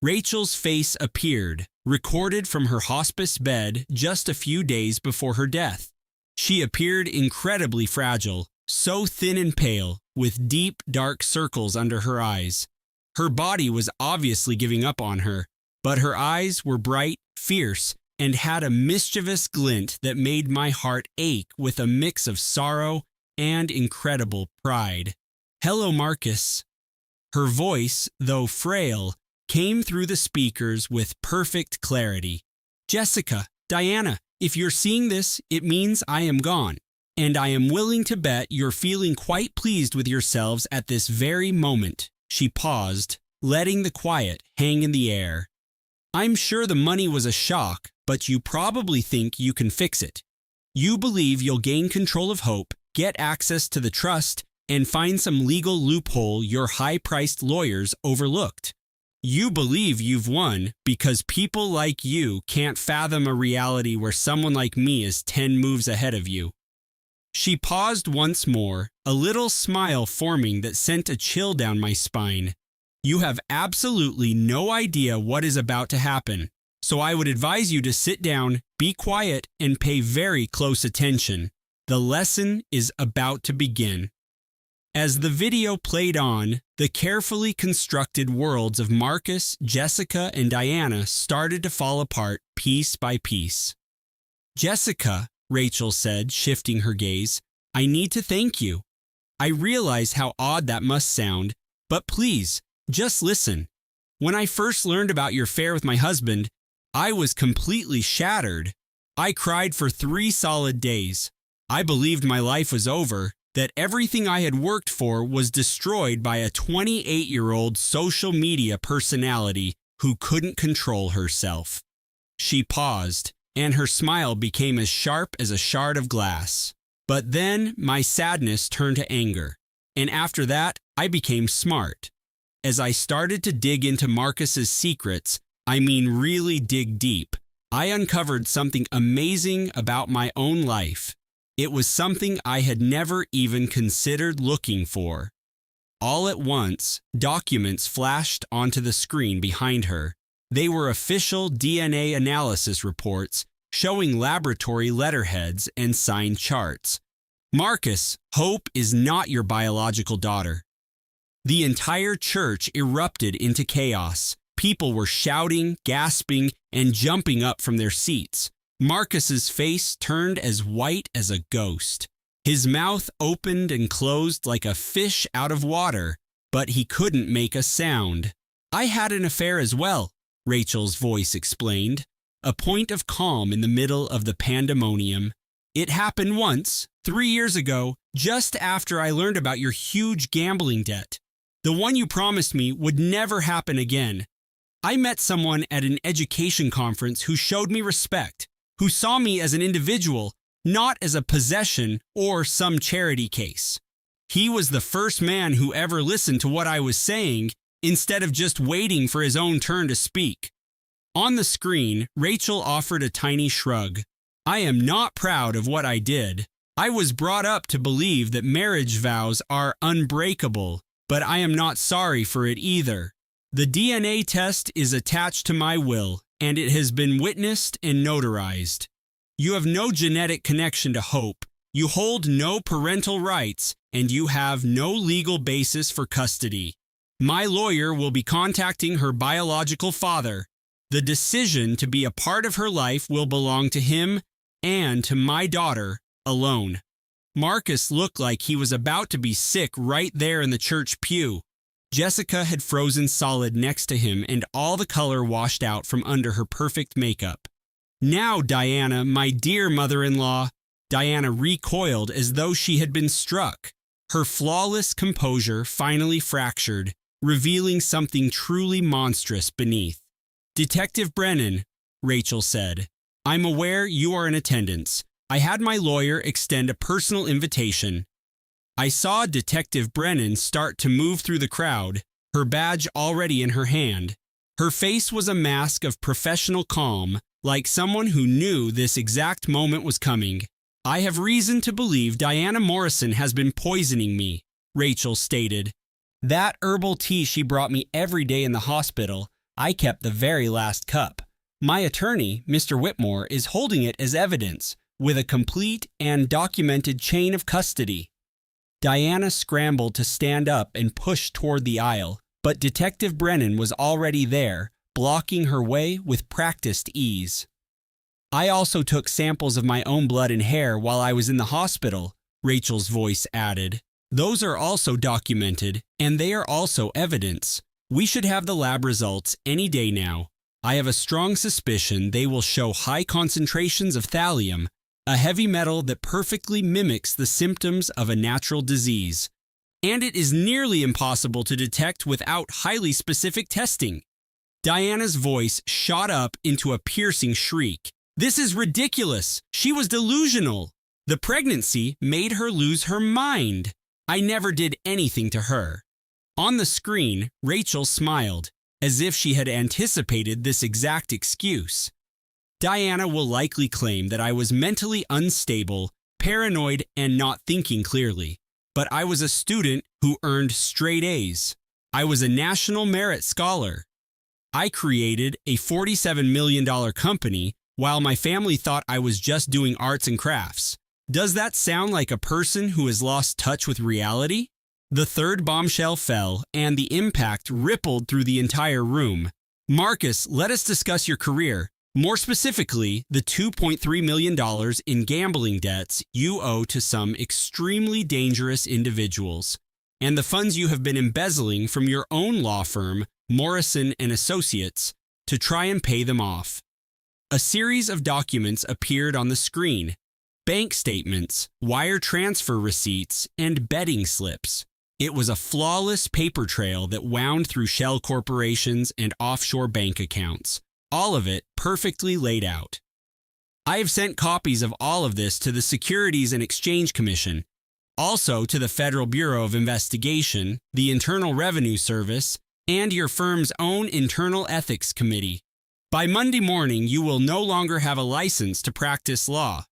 Rachel's face appeared, recorded from her hospice bed just a few days before her death. She appeared incredibly fragile, so thin and pale, with deep, dark circles under her eyes. Her body was obviously giving up on her, but her eyes were bright, fierce, and had a mischievous glint that made my heart ache with a mix of sorrow and incredible pride. "Hello, Marcus." Her voice, though frail, came through the speakers with perfect clarity. Jessica, Diana, if you're seeing this, it means I am gone. And I am willing to bet you're feeling quite pleased with yourselves at this very moment. She paused, letting the quiet hang in the air. I'm sure the money was a shock, but you probably think you can fix it. You believe you'll gain control of Hope, get access to the trust, and find some legal loophole your high-priced lawyers overlooked. You believe you've won because people like you can't fathom a reality where someone like me is 10 moves ahead of you. She paused once more, a little smile forming that sent a chill down my spine. You have absolutely no idea what is about to happen, so I would advise you to sit down, be quiet, and pay very close attention. The lesson is about to begin. As the video played on, the carefully constructed worlds of Marcus, Jessica, and Diana started to fall apart piece by piece. Jessica, Rachel said, shifting her gaze, I need to thank you. I realize how odd that must sound, but please, just listen. When I first learned about your affair with my husband, I was completely shattered. I cried for 3 solid days. I believed my life was over, that everything I had worked for was destroyed by a 28-year-old social media personality who couldn't control herself. She paused, and her smile became as sharp as a shard of glass. But then my sadness turned to anger, and after that, I became smart. As I started to dig into Marcus's secrets, I mean really dig deep, I uncovered something amazing about my own life. It was something I had never even considered looking for. All at once, documents flashed onto the screen behind her. They were official DNA analysis reports showing laboratory letterheads and signed charts. Marcus, Hope is not your biological daughter. The entire church erupted into chaos. People were shouting, gasping, and jumping up from their seats. Marcus's face turned as white as a ghost. His mouth opened and closed like a fish out of water, but he couldn't make a sound. I had an affair as well, Rachel's voice explained, a point of calm in the middle of the pandemonium. It happened once, 3 years ago, just after I learned about your huge gambling debt. The one you promised me would never happen again. I met someone at an education conference who showed me respect, who saw me as an individual, not as a possession or some charity case. He was the first man who ever listened to what I was saying instead of just waiting for his own turn to speak. On the screen, Rachel offered a tiny shrug. I am not proud of what I did. I was brought up to believe that marriage vows are unbreakable, but I am not sorry for it either. The DNA test is attached to my will, and it has been witnessed and notarized. You have no genetic connection to Hope, you hold no parental rights, and you have no legal basis for custody. My lawyer will be contacting her biological father. The decision to be a part of her life will belong to him and to my daughter alone. Marcus looked like he was about to be sick right there in the church pew. Jessica had frozen solid next to him, and all the color washed out from under her perfect makeup. Now, Diana, my dear mother-in-law. Diana recoiled as though she had been struck. Her flawless composure finally fractured, revealing something truly monstrous beneath. Detective Brennan, Rachel said, I'm aware you are in attendance. I had my lawyer extend a personal invitation. I saw Detective Brennan start to move through the crowd, her badge already in her hand. Her face was a mask of professional calm, like someone who knew this exact moment was coming. I have reason to believe Diana Morrison has been poisoning me, Rachel stated. That herbal tea she brought me every day in the hospital, I kept the very last cup. My attorney, Mr. Whitmore, is holding it as evidence, with a complete and documented chain of custody. Diana scrambled to stand up and push toward the aisle, but Detective Brennan was already there, blocking her way with practiced ease. I also took samples of my own blood and hair while I was in the hospital, Rachel's voice added. Those are also documented, and they are also evidence. We should have the lab results any day now. I have a strong suspicion they will show high concentrations of thallium, a heavy metal that perfectly mimics the symptoms of a natural disease. And it is nearly impossible to detect without highly specific testing. Diana's voice shot up into a piercing shriek. This is ridiculous. She was delusional. The pregnancy made her lose her mind. I never did anything to her. On the screen, Rachel smiled, as if she had anticipated this exact excuse. Diana will likely claim that I was mentally unstable, paranoid, and not thinking clearly. But I was a student who earned straight A's. I was a National Merit Scholar. I created a $47 million company while my family thought I was just doing arts and crafts. Does that sound like a person who has lost touch with reality? The third bombshell fell, and the impact rippled through the entire room. Marcus, let us discuss your career. More specifically, the $2.3 million in gambling debts you owe to some extremely dangerous individuals, and the funds you have been embezzling from your own law firm, Morrison & Associates, to try and pay them off. A series of documents appeared on the screen: bank statements, wire transfer receipts, and betting slips. It was a flawless paper trail that wound through shell corporations and offshore bank accounts, all of it perfectly laid out. I have sent copies of all of this to the Securities and Exchange Commission, also to the Federal Bureau of Investigation, the Internal Revenue Service, and your firm's own Internal Ethics Committee. By Monday morning, you will no longer have a license to practice law.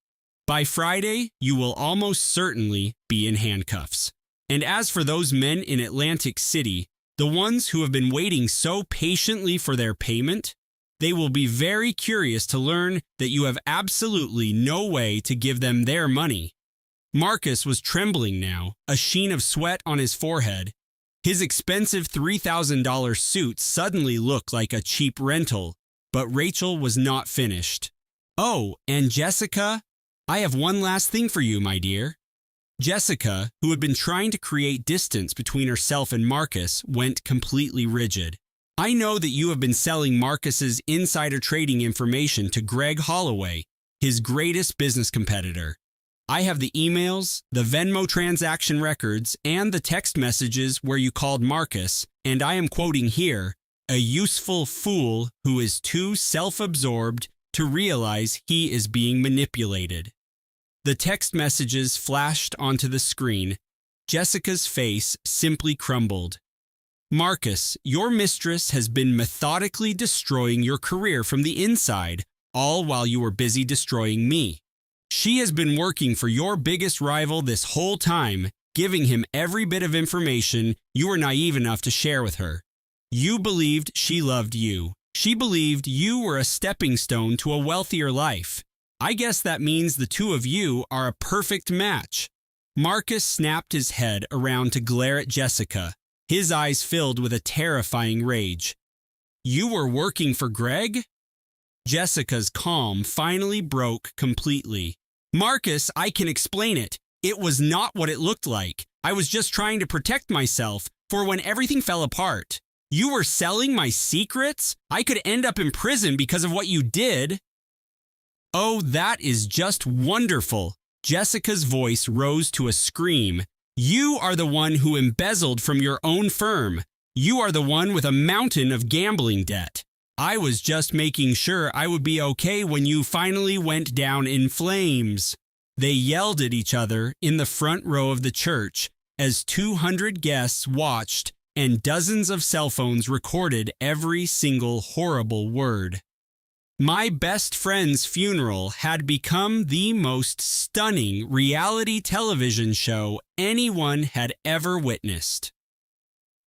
By Friday, you will almost certainly be in handcuffs. And as for those men in Atlantic City, the ones who have been waiting so patiently for their payment, they will be very curious to learn that you have absolutely no way to give them their money. Marcus was trembling now, a sheen of sweat on his forehead. His expensive $3,000 suit suddenly looked like a cheap rental, but Rachel was not finished. Oh, and Jessica, I have one last thing for you, my dear. Jessica, who had been trying to create distance between herself and Marcus, went completely rigid. I know that you have been selling Marcus's insider trading information to Greg Holloway, his greatest business competitor. I have the emails, the Venmo transaction records, and the text messages where you called Marcus, and I am quoting here, a useful fool who is too self-absorbed to realize he is being manipulated. The text messages flashed onto the screen. Jessica's face simply crumbled. Marcus, your mistress has been methodically destroying your career from the inside, all while you were busy destroying me. She has been working for your biggest rival this whole time, giving him every bit of information you were naive enough to share with her. You believed she loved you. She believed you were a stepping stone to a wealthier life. I guess that means the two of you are a perfect match. Marcus snapped his head around to glare at Jessica, his eyes filled with a terrifying rage. You were working for Greg? Jessica's calm finally broke completely. Marcus, I can explain it. It was not what it looked like. I was just trying to protect myself for when everything fell apart. You were selling my secrets? I could end up in prison because of what you did. Oh, that is just wonderful. Jessica's voice rose to a scream. You are the one who embezzled from your own firm. You are the one with a mountain of gambling debt. I was just making sure I would be okay when you finally went down in flames. They yelled at each other in the front row of the church as 200 guests watched and dozens of cell phones recorded every single horrible word. My best friend's funeral had become the most stunning reality television show anyone had ever witnessed.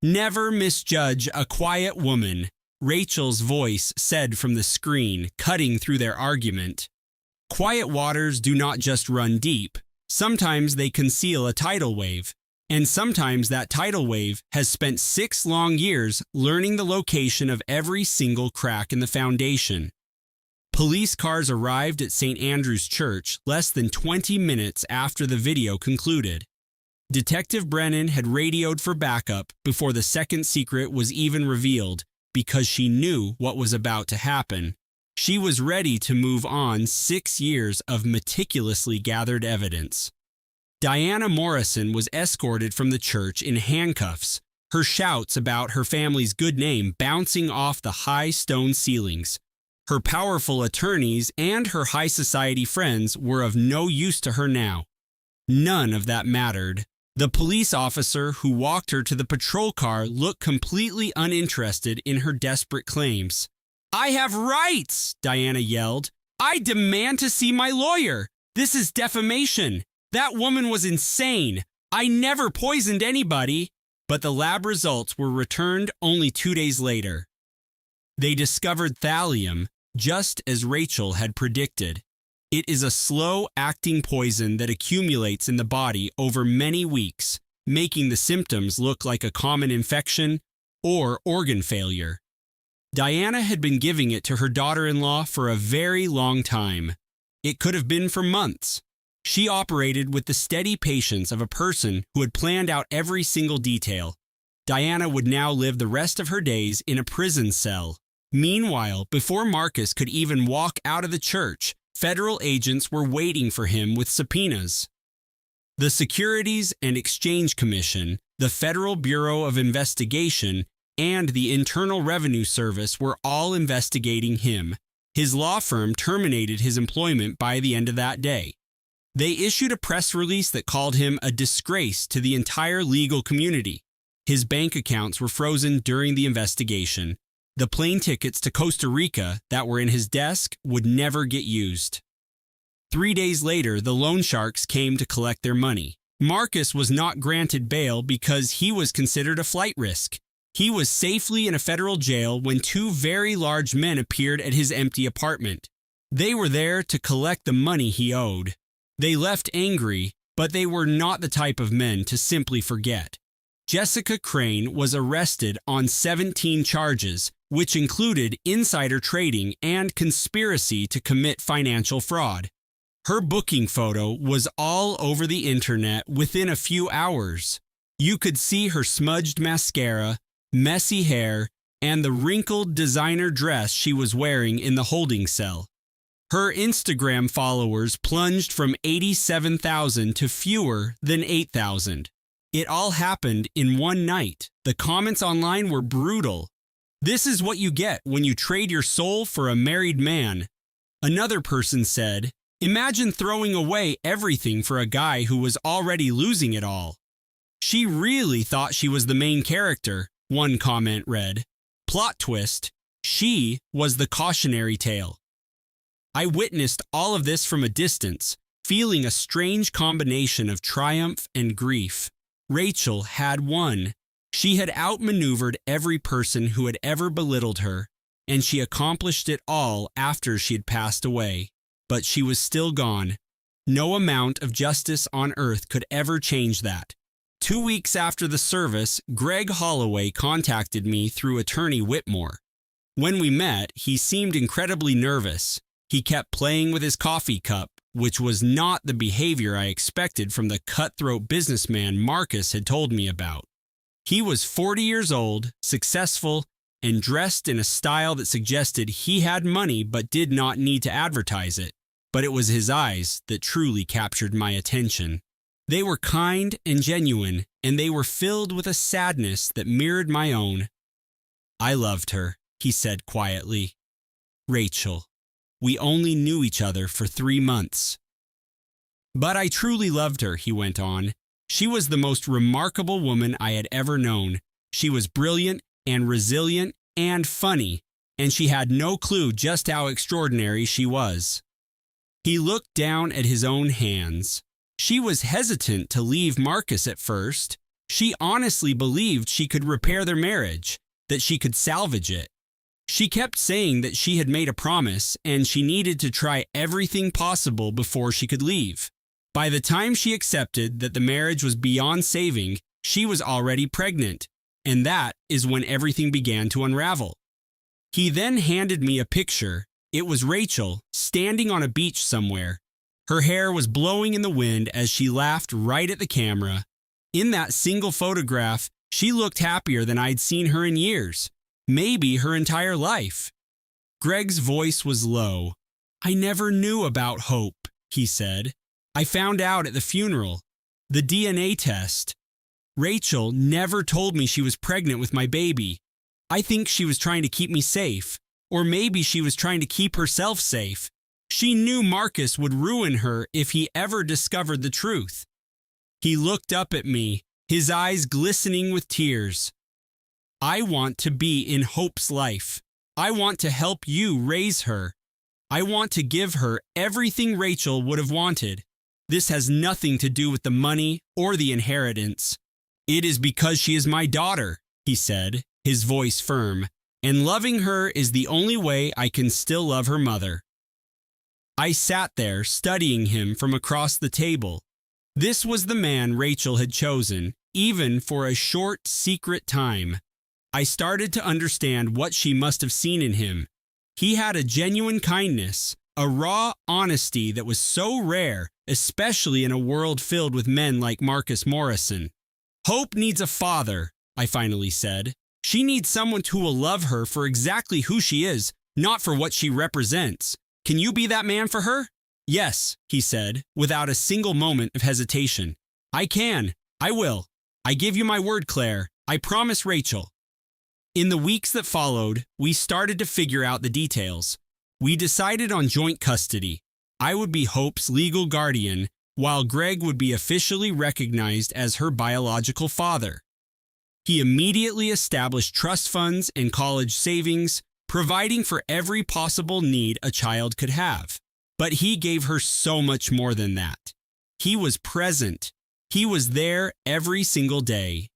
Never misjudge a quiet woman, Rachel's voice said from the screen, cutting through their argument. Quiet waters do not just run deep. Sometimes they conceal a tidal wave. And sometimes that tidal wave has spent 6 long years learning the location of every single crack in the foundation. Police cars arrived at St. Andrew's Church less than 20 minutes after the video concluded. Detective Brennan had radioed for backup before the second secret was even revealed because she knew what was about to happen. She was ready to move on 6 years of meticulously gathered evidence. Diana Morrison was escorted from the church in handcuffs, her shouts about her family's good name bouncing off the high stone ceilings. Her powerful attorneys and her high society friends were of no use to her now. None of that mattered. The police officer who walked her to the patrol car looked completely uninterested in her desperate claims. "I have rights!" Diana yelled. "I demand to see my lawyer! This is defamation! That woman was insane! I never poisoned anybody!" But the lab results were returned only 2 days later. They discovered thallium, just as Rachel had predicted. It is a slow-acting poison that accumulates in the body over many weeks, making the symptoms look like a common infection or organ failure. Diana had been giving it to her daughter-in-law for a very long time. It could have been for months. She operated with the steady patience of a person who had planned out every single detail. Diana would now live the rest of her days in a prison cell. Meanwhile, before Marcus could even walk out of the church, federal agents were waiting for him with subpoenas. The Securities and Exchange Commission, the Federal Bureau of Investigation, and the Internal Revenue Service were all investigating him. His law firm terminated his employment by the end of that day. They issued a press release that called him a disgrace to the entire legal community. His bank accounts were frozen during the investigation. The plane tickets to Costa Rica that were in his desk would never get used. 3 days later, the loan sharks came to collect their money. Marcus was not granted bail because he was considered a flight risk. He was safely in a federal jail when 2 very large men appeared at his empty apartment. They were there to collect the money he owed. They left angry, but they were not the type of men to simply forget. Jessica Crane was arrested on 17 charges, which included insider trading and conspiracy to commit financial fraud. Her booking photo was all over the internet within a few hours. You could see her smudged mascara, messy hair, and the wrinkled designer dress she was wearing in the holding cell. Her Instagram followers plunged from 87,000 to fewer than 8,000. It all happened in one night. The comments online were brutal. "This is what you get when you trade your soul for a married man." Another person said, "Imagine throwing away everything for a guy who was already losing it all." "She really thought she was the main character," one comment read. Plot twist, she was the cautionary tale. I witnessed all of this from a distance, feeling a strange combination of triumph and grief. Rachel had won. She had outmaneuvered every person who had ever belittled her, and she accomplished it all after she had passed away. But she was still gone. No amount of justice on earth could ever change that. 2 weeks after the service, Greg Holloway contacted me through attorney Whitmore. When we met, he seemed incredibly nervous. He kept playing with his coffee cup, which was not the behavior I expected from the cutthroat businessman Marcus had told me about. He was 40 years old, successful, and dressed in a style that suggested he had money but did not need to advertise it. But it was his eyes that truly captured my attention. They were kind and genuine, and they were filled with a sadness that mirrored my own. "I loved her," he said quietly. "Rachel. We only knew each other for 3 months. But I truly loved her," he went on. "She was the most remarkable woman I had ever known. She was brilliant and resilient and funny, and she had no clue just how extraordinary she was." He looked down at his own hands. She was hesitant to leave Marcus at first. She honestly believed she could repair their marriage, that she could salvage it. She kept saying that she had made a promise and she needed to try everything possible before she could leave. By the time she accepted that the marriage was beyond saving, she was already pregnant, and that is when everything began to unravel. He then handed me a picture. It was Rachel standing on a beach somewhere. Her hair was blowing in the wind as she laughed right at the camera. In that single photograph, she looked happier than I'd seen her in years, maybe her entire life. Greg's voice was low. I never knew about hope, he said. I found out at the funeral. The DNA test. Rachel never told me she was pregnant with my baby. I think she was trying to keep me safe, or maybe she was trying to keep herself safe. She knew Marcus would ruin her if he ever discovered the truth. He looked up at me, his eyes glistening with tears. I want to be in Hope's life. I want to help you raise her. I want to give her everything Rachel would have wanted. This has nothing to do with the money or the inheritance. It is because she is my daughter, he said, his voice firm, and loving her is the only way I can still love her mother. I sat there studying him from across the table. This was the man Rachel had chosen, even for a short, secret time. I started to understand what she must have seen in him. He had a genuine kindness, a raw honesty that was so rare, especially in a world filled with men like Marcus Morrison. Hope needs a father, I finally said. She needs someone who will love her for exactly who she is, not for what she represents. Can you be that man for her? Yes, he said, without a single moment of hesitation. I can. I will. I give you my word, Claire. I promise Rachel. In the weeks that followed, we started to figure out the details. We decided on joint custody. I would be Hope's legal guardian, while Greg would be officially recognized as her biological father. He immediately established trust funds and college savings, providing for every possible need a child could have. But he gave her so much more than that. He was present. He was there every single day.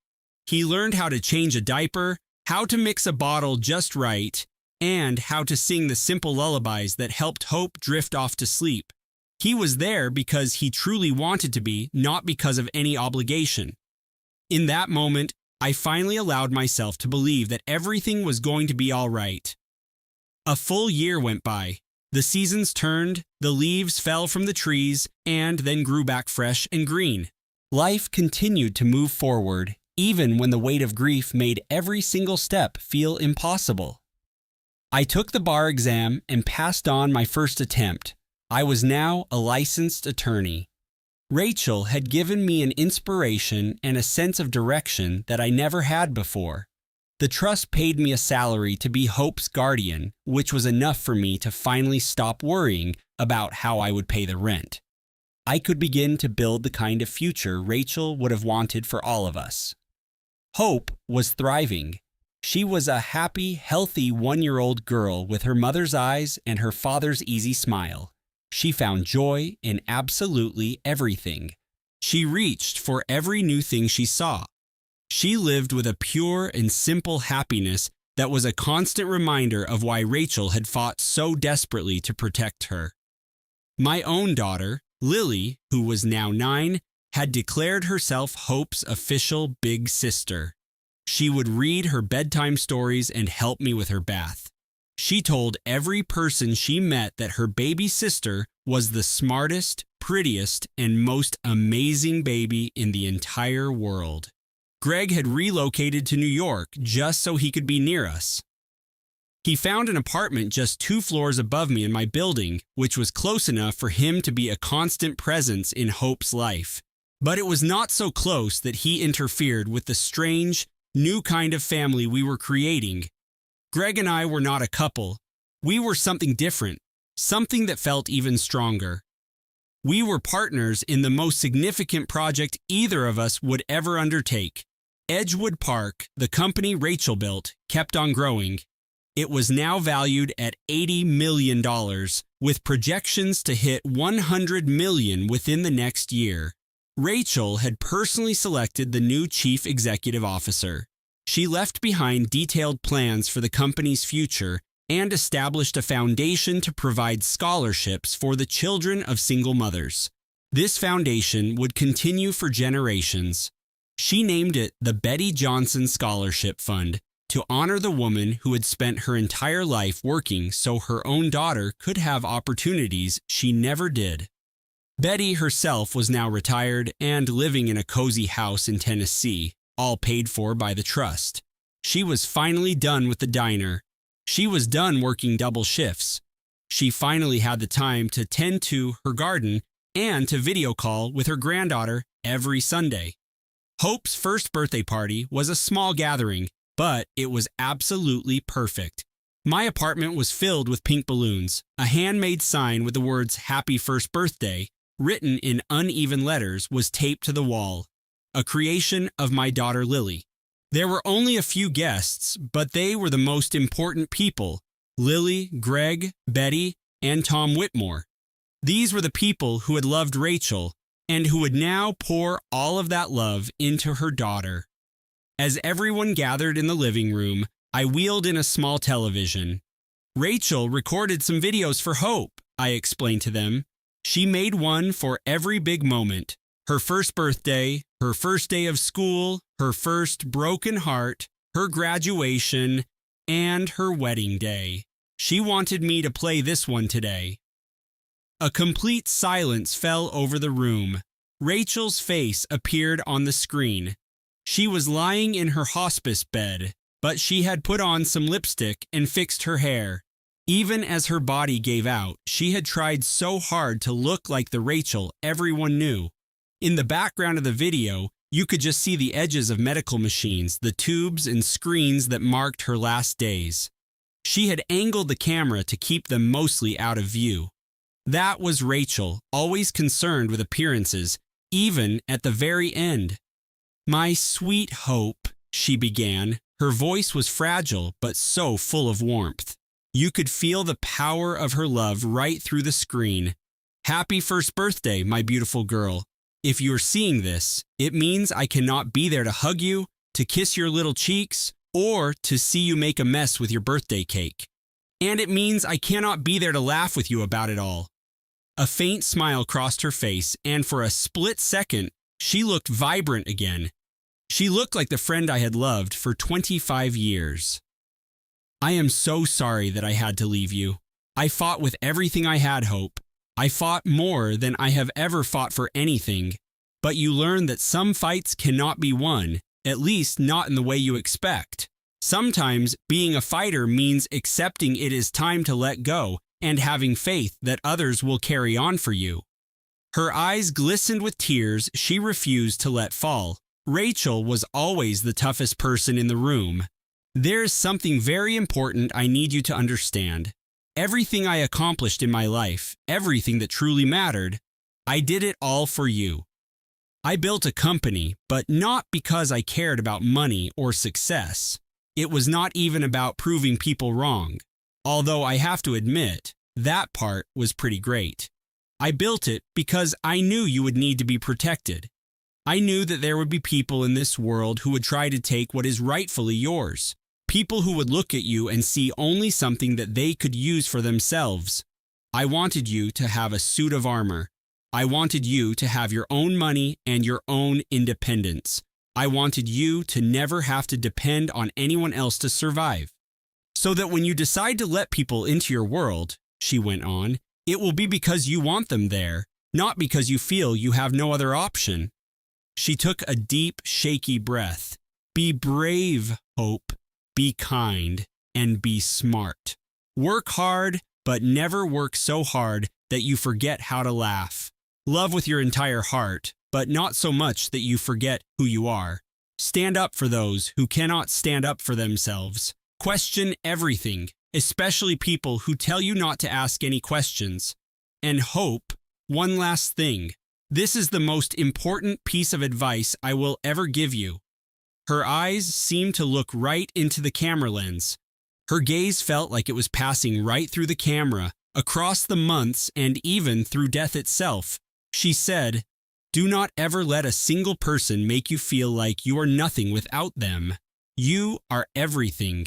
He learned how to change a diaper, how to mix a bottle just right, and how to sing the simple lullabies that helped Hope drift off to sleep. He was there because he truly wanted to be, not because of any obligation. In that moment, I finally allowed myself to believe that everything was going to be all right. A full year went by. The seasons turned, the leaves fell from the trees, and then grew back fresh and green. Life continued to move forward, even when the weight of grief made every single step feel impossible. I took the bar exam and passed on my first attempt. I was now a licensed attorney. Rachel had given me an inspiration and a sense of direction that I never had before. The trust paid me a salary to be Hope's guardian, which was enough for me to finally stop worrying about how I would pay the rent. I could begin to build the kind of future Rachel would have wanted for all of us. Hope was thriving. She was a happy, healthy 1-year-old girl with her mother's eyes and her father's easy smile. She found joy in absolutely everything. She reached for every new thing she saw. She lived with a pure and simple happiness that was a constant reminder of why Rachel had fought so desperately to protect her. My own daughter, Lily, who was now 9, had declared herself Hope's official big sister. She would read her bedtime stories and help me with her bath. She told every person she met that her baby sister was the smartest, prettiest, and most amazing baby in the entire world. Greg had relocated to New York just so he could be near us. He found an apartment just 2 floors above me in my building, which was close enough for him to be a constant presence in Hope's life. But it was not so close that he interfered with the strange, new kind of family we were creating. Greg and I were not a couple. We were something different, something that felt even stronger. We were partners in the most significant project either of us would ever undertake. Edgewood Park, the company Rachel built, kept on growing. It was now valued at $80 million, with projections to hit $100 million within the next year. Rachel had personally selected the new chief executive officer. She left behind detailed plans for the company's future and established a foundation to provide scholarships for the children of single mothers. This foundation would continue for generations. She named it the Betty Johnson Scholarship Fund to honor the woman who had spent her entire life working so her own daughter could have opportunities she never did. Betty herself was now retired and living in a cozy house in Tennessee, all paid for by the trust. She was finally done with the diner. She was done working double shifts. She finally had the time to tend to her garden and to video call with her granddaughter every Sunday. Hope's first birthday party was a small gathering, but it was absolutely perfect. My apartment was filled with pink balloons. A handmade sign with the words "Happy First Birthday" written in uneven letters was taped to the wall, a creation of my daughter Lily. There were only a few guests, but they were the most important people: Lily, Greg, Betty, and Tom Whitmore. These were the people who had loved Rachel and who would now pour all of that love into her daughter. As everyone gathered in the living room, I wheeled in a small television. Rachel recorded some videos for Hope, I explained to them. She made one for every big moment: her first birthday, her first day of school, her first broken heart, her graduation, and her wedding day. She wanted me to play this one today. A complete silence fell over the room. Rachel's face appeared on the screen. She was lying in her hospice bed, but she had put on some lipstick and fixed her hair. Even as her body gave out, she had tried so hard to look like the Rachel everyone knew. In the background of the video, you could just see the edges of medical machines, the tubes and screens that marked her last days. She had angled the camera to keep them mostly out of view. That was Rachel, always concerned with appearances, even at the very end. "My sweet Hope," she began. Her voice was fragile, but so full of warmth. You could feel the power of her love right through the screen. "Happy first birthday, my beautiful girl. If you're seeing this, it means I cannot be there to hug you, to kiss your little cheeks, or to see you make a mess with your birthday cake. And it means I cannot be there to laugh with you about it all." A faint smile crossed her face, and for a split second, she looked vibrant again. She looked like the friend I had loved for 25 years. "I am so sorry that I had to leave you. I fought with everything I had, Hope. I fought more than I have ever fought for anything. But you learn that some fights cannot be won, at least not in the way you expect. Sometimes being a fighter means accepting it is time to let go and having faith that others will carry on for you." Her eyes glistened with tears she refused to let fall. Rachel was always the toughest person in the room. "There is something very important I need you to understand. Everything I accomplished in my life, everything that truly mattered, I did it all for you. I built a company, but not because I cared about money or success. It was not even about proving people wrong, although I have to admit, that part was pretty great. I built it because I knew you would need to be protected. I knew that there would be people in this world who would try to take what is rightfully yours. People who would look at you and see only something that they could use for themselves. I wanted you to have a suit of armor. I wanted you to have your own money and your own independence. I wanted you to never have to depend on anyone else to survive. So that when you decide to let people into your world," she went on, "it will be because you want them there, not because you feel you have no other option." She took a deep, shaky breath. "Be brave, Hope. Be kind, and be smart. Work hard, but never work so hard that you forget how to laugh. Love with your entire heart, but not so much that you forget who you are. Stand up for those who cannot stand up for themselves. Question everything, especially people who tell you not to ask any questions. And Hope, one last thing. This is the most important piece of advice I will ever give you." Her eyes seemed to look right into the camera lens. Her gaze felt like it was passing right through the camera, across the months, and even through death itself. She said, "Do not ever let a single person make you feel like you are nothing without them. You are everything.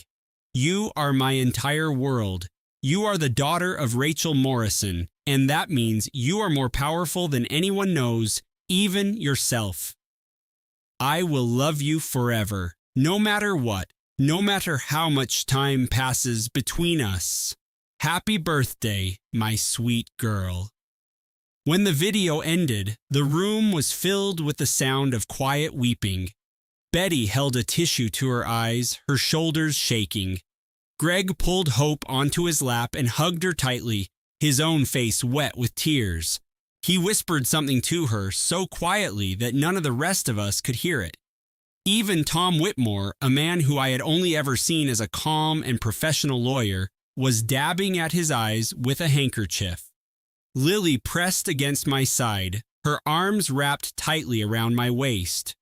You are my entire world. You are the daughter of Rachel Morrison, and that means you are more powerful than anyone knows, even yourself. I will love you forever, no matter what, no matter how much time passes between us. Happy birthday, my sweet girl." When the video ended, the room was filled with the sound of quiet weeping. Betty held a tissue to her eyes, her shoulders shaking. Greg pulled Hope onto his lap and hugged her tightly, his own face wet with tears. He whispered something to her so quietly that none of the rest of us could hear it. Even Tom Whitmore, a man who I had only ever seen as a calm and professional lawyer, was dabbing at his eyes with a handkerchief. Lily pressed against my side, her arms wrapped tightly around my waist.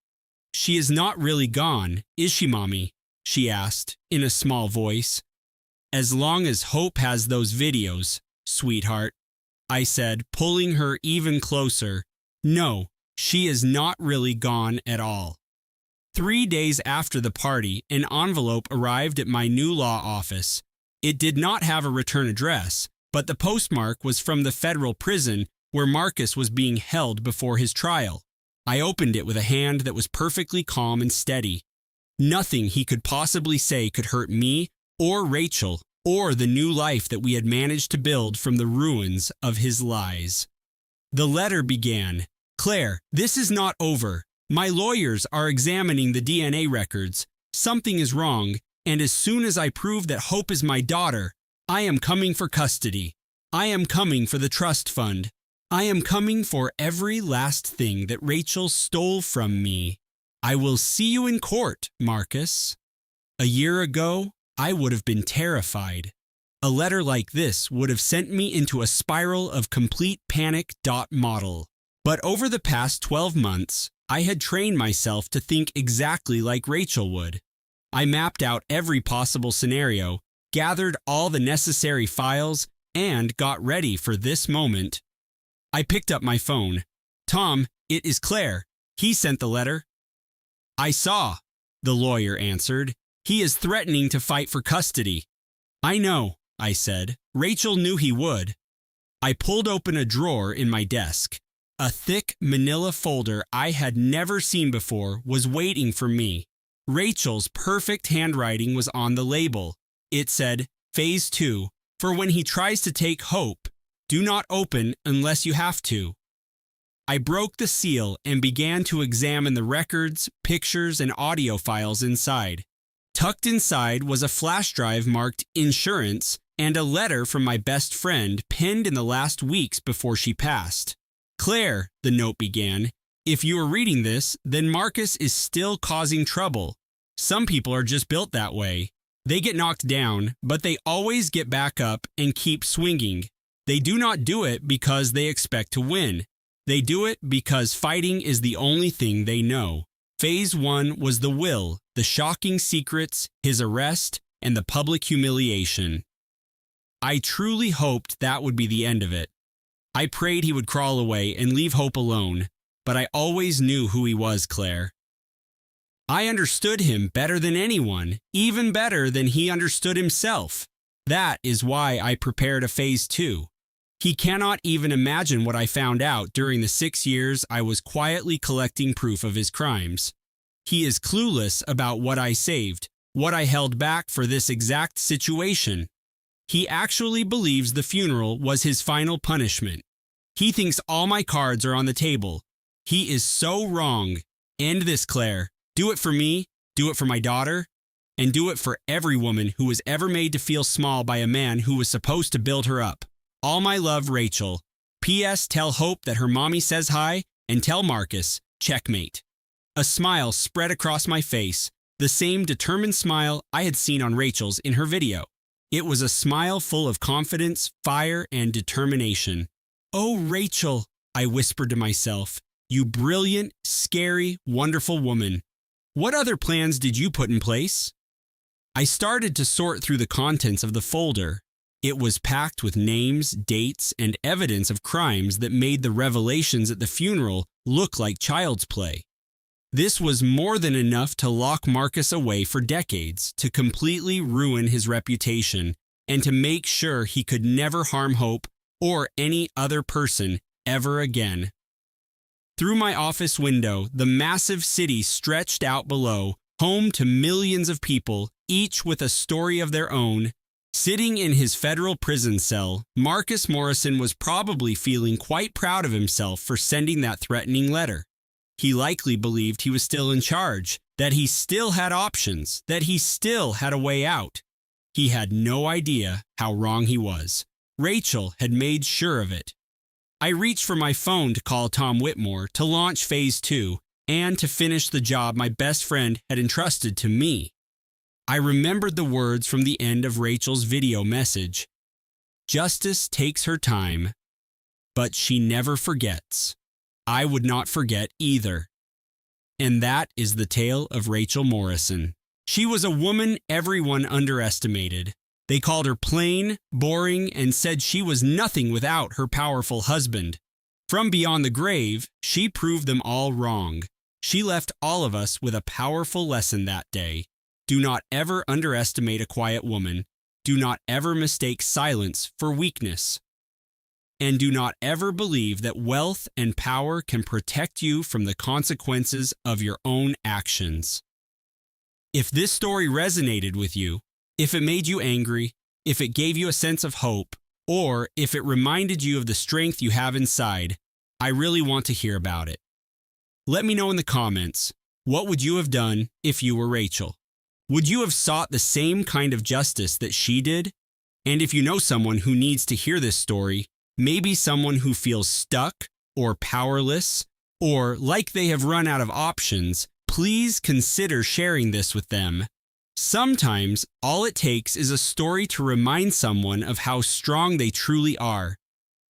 "She is not really gone, is she, Mommy?" she asked in a small voice. "As long as Hope has those videos, sweetheart," I said, pulling her even closer. "No, she is not really gone at all." 3 days after the party, an envelope arrived at my new law office. It did not have a return address, but the postmark was from the federal prison where Marcus was being held before his trial. I opened it with a hand that was perfectly calm and steady. Nothing he could possibly say could hurt me or Rachel or the new life that we had managed to build from the ruins of his lies. The letter began, "Claire, this is not over. My lawyers are examining the DNA records. Something is wrong, and as soon as I prove that Hope is my daughter, I am coming for custody. I am coming for the trust fund. I am coming for every last thing that Rachel stole from me. I will see you in court, Marcus." A year ago, I would have been terrified. A letter like this would have sent me into a spiral of complete panic. Model. But over the past 12 months, I had trained myself to think exactly like Rachel would. I mapped out every possible scenario, gathered all the necessary files, and got ready for this moment. I picked up my phone. "Tom, it is Claire. He sent the letter." "I saw," the lawyer answered. "He is threatening to fight for custody." "I know," I said. "Rachel knew he would." I pulled open a drawer in my desk. A thick manila folder I had never seen before was waiting for me. Rachel's perfect handwriting was on the label. It said, "Phase 2, for when he tries to take Hope. Do not open unless you have to." I broke the seal and began to examine the records, pictures, and audio files inside. Tucked inside was a flash drive marked "Insurance" and a letter from my best friend penned in the last weeks before she passed. "Claire," the note began, "if you are reading this, then Marcus is still causing trouble. Some people are just built that way. They get knocked down, but they always get back up and keep swinging. They do not do it because they expect to win. They do it because fighting is the only thing they know." Phase 1 was the will, the shocking secrets, his arrest, and the public humiliation. I truly hoped that would be the end of it. I prayed he would crawl away and leave Hope alone, but I always knew who he was, Claire. I understood him better than anyone, even better than he understood himself. That is why I prepared a phase 2. He cannot even imagine what I found out during the 6 years I was quietly collecting proof of his crimes. He is clueless about what I saved, what I held back for this exact situation. He actually believes the funeral was his final punishment. He thinks all my cards are on the table. He is so wrong. End this, Claire. Do it for me, do it for my daughter, and do it for every woman who was ever made to feel small by a man who was supposed to build her up. All my love, Rachel. P.S. Tell Hope that her mommy says hi, and tell Marcus, checkmate. A smile spread across my face, the same determined smile I had seen on Rachel's in her video. It was a smile full of confidence, fire, and determination. "Oh, Rachel," I whispered to myself, "you brilliant, scary, wonderful woman. What other plans did you put in place?" I started to sort through the contents of the folder. It was packed with names, dates, and evidence of crimes that made the revelations at the funeral look like child's play. This was more than enough to lock Marcus away for decades, to completely ruin his reputation, and to make sure he could never harm Hope or any other person ever again. Through my office window, the massive city stretched out below, home to millions of people, each with a story of their own. Sitting in his federal prison cell, Marcus Morrison was probably feeling quite proud of himself for sending that threatening letter. He likely believed he was still in charge, that he still had options, that he still had a way out. He had no idea how wrong he was. Rachel had made sure of it. I reached for my phone to call Tom Whitmore to launch Phase 2 and to finish the job my best friend had entrusted to me. I remembered the words from the end of Rachel's video message. Justice takes her time, but she never forgets. I would not forget either. And that is the tale of Rachel Morrison. She was a woman everyone underestimated. They called her plain, boring, and said she was nothing without her powerful husband. From beyond the grave, she proved them all wrong. She left all of us with a powerful lesson that day. Do not ever underestimate a quiet woman. Do not ever mistake silence for weakness. And do not ever believe that wealth and power can protect you from the consequences of your own actions. If this story resonated with you, if it made you angry, if it gave you a sense of hope, or if it reminded you of the strength you have inside, I really want to hear about it. Let me know in the comments, what would you have done if you were Rachel? Would you have sought the same kind of justice that she did? And if you know someone who needs to hear this story, maybe someone who feels stuck or powerless, or like they have run out of options, please consider sharing this with them. Sometimes all it takes is a story to remind someone of how strong they truly are.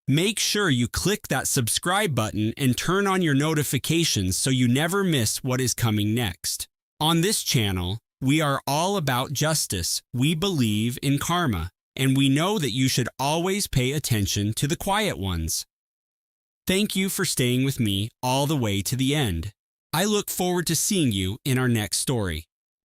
Make sure you click that subscribe button and turn on your notifications so you never miss what is coming next. On this channel, we are all about justice. We believe in karma, and we know that you should always pay attention to the quiet ones. Thank you for staying with me all the way to the end. I look forward to seeing you in our next story.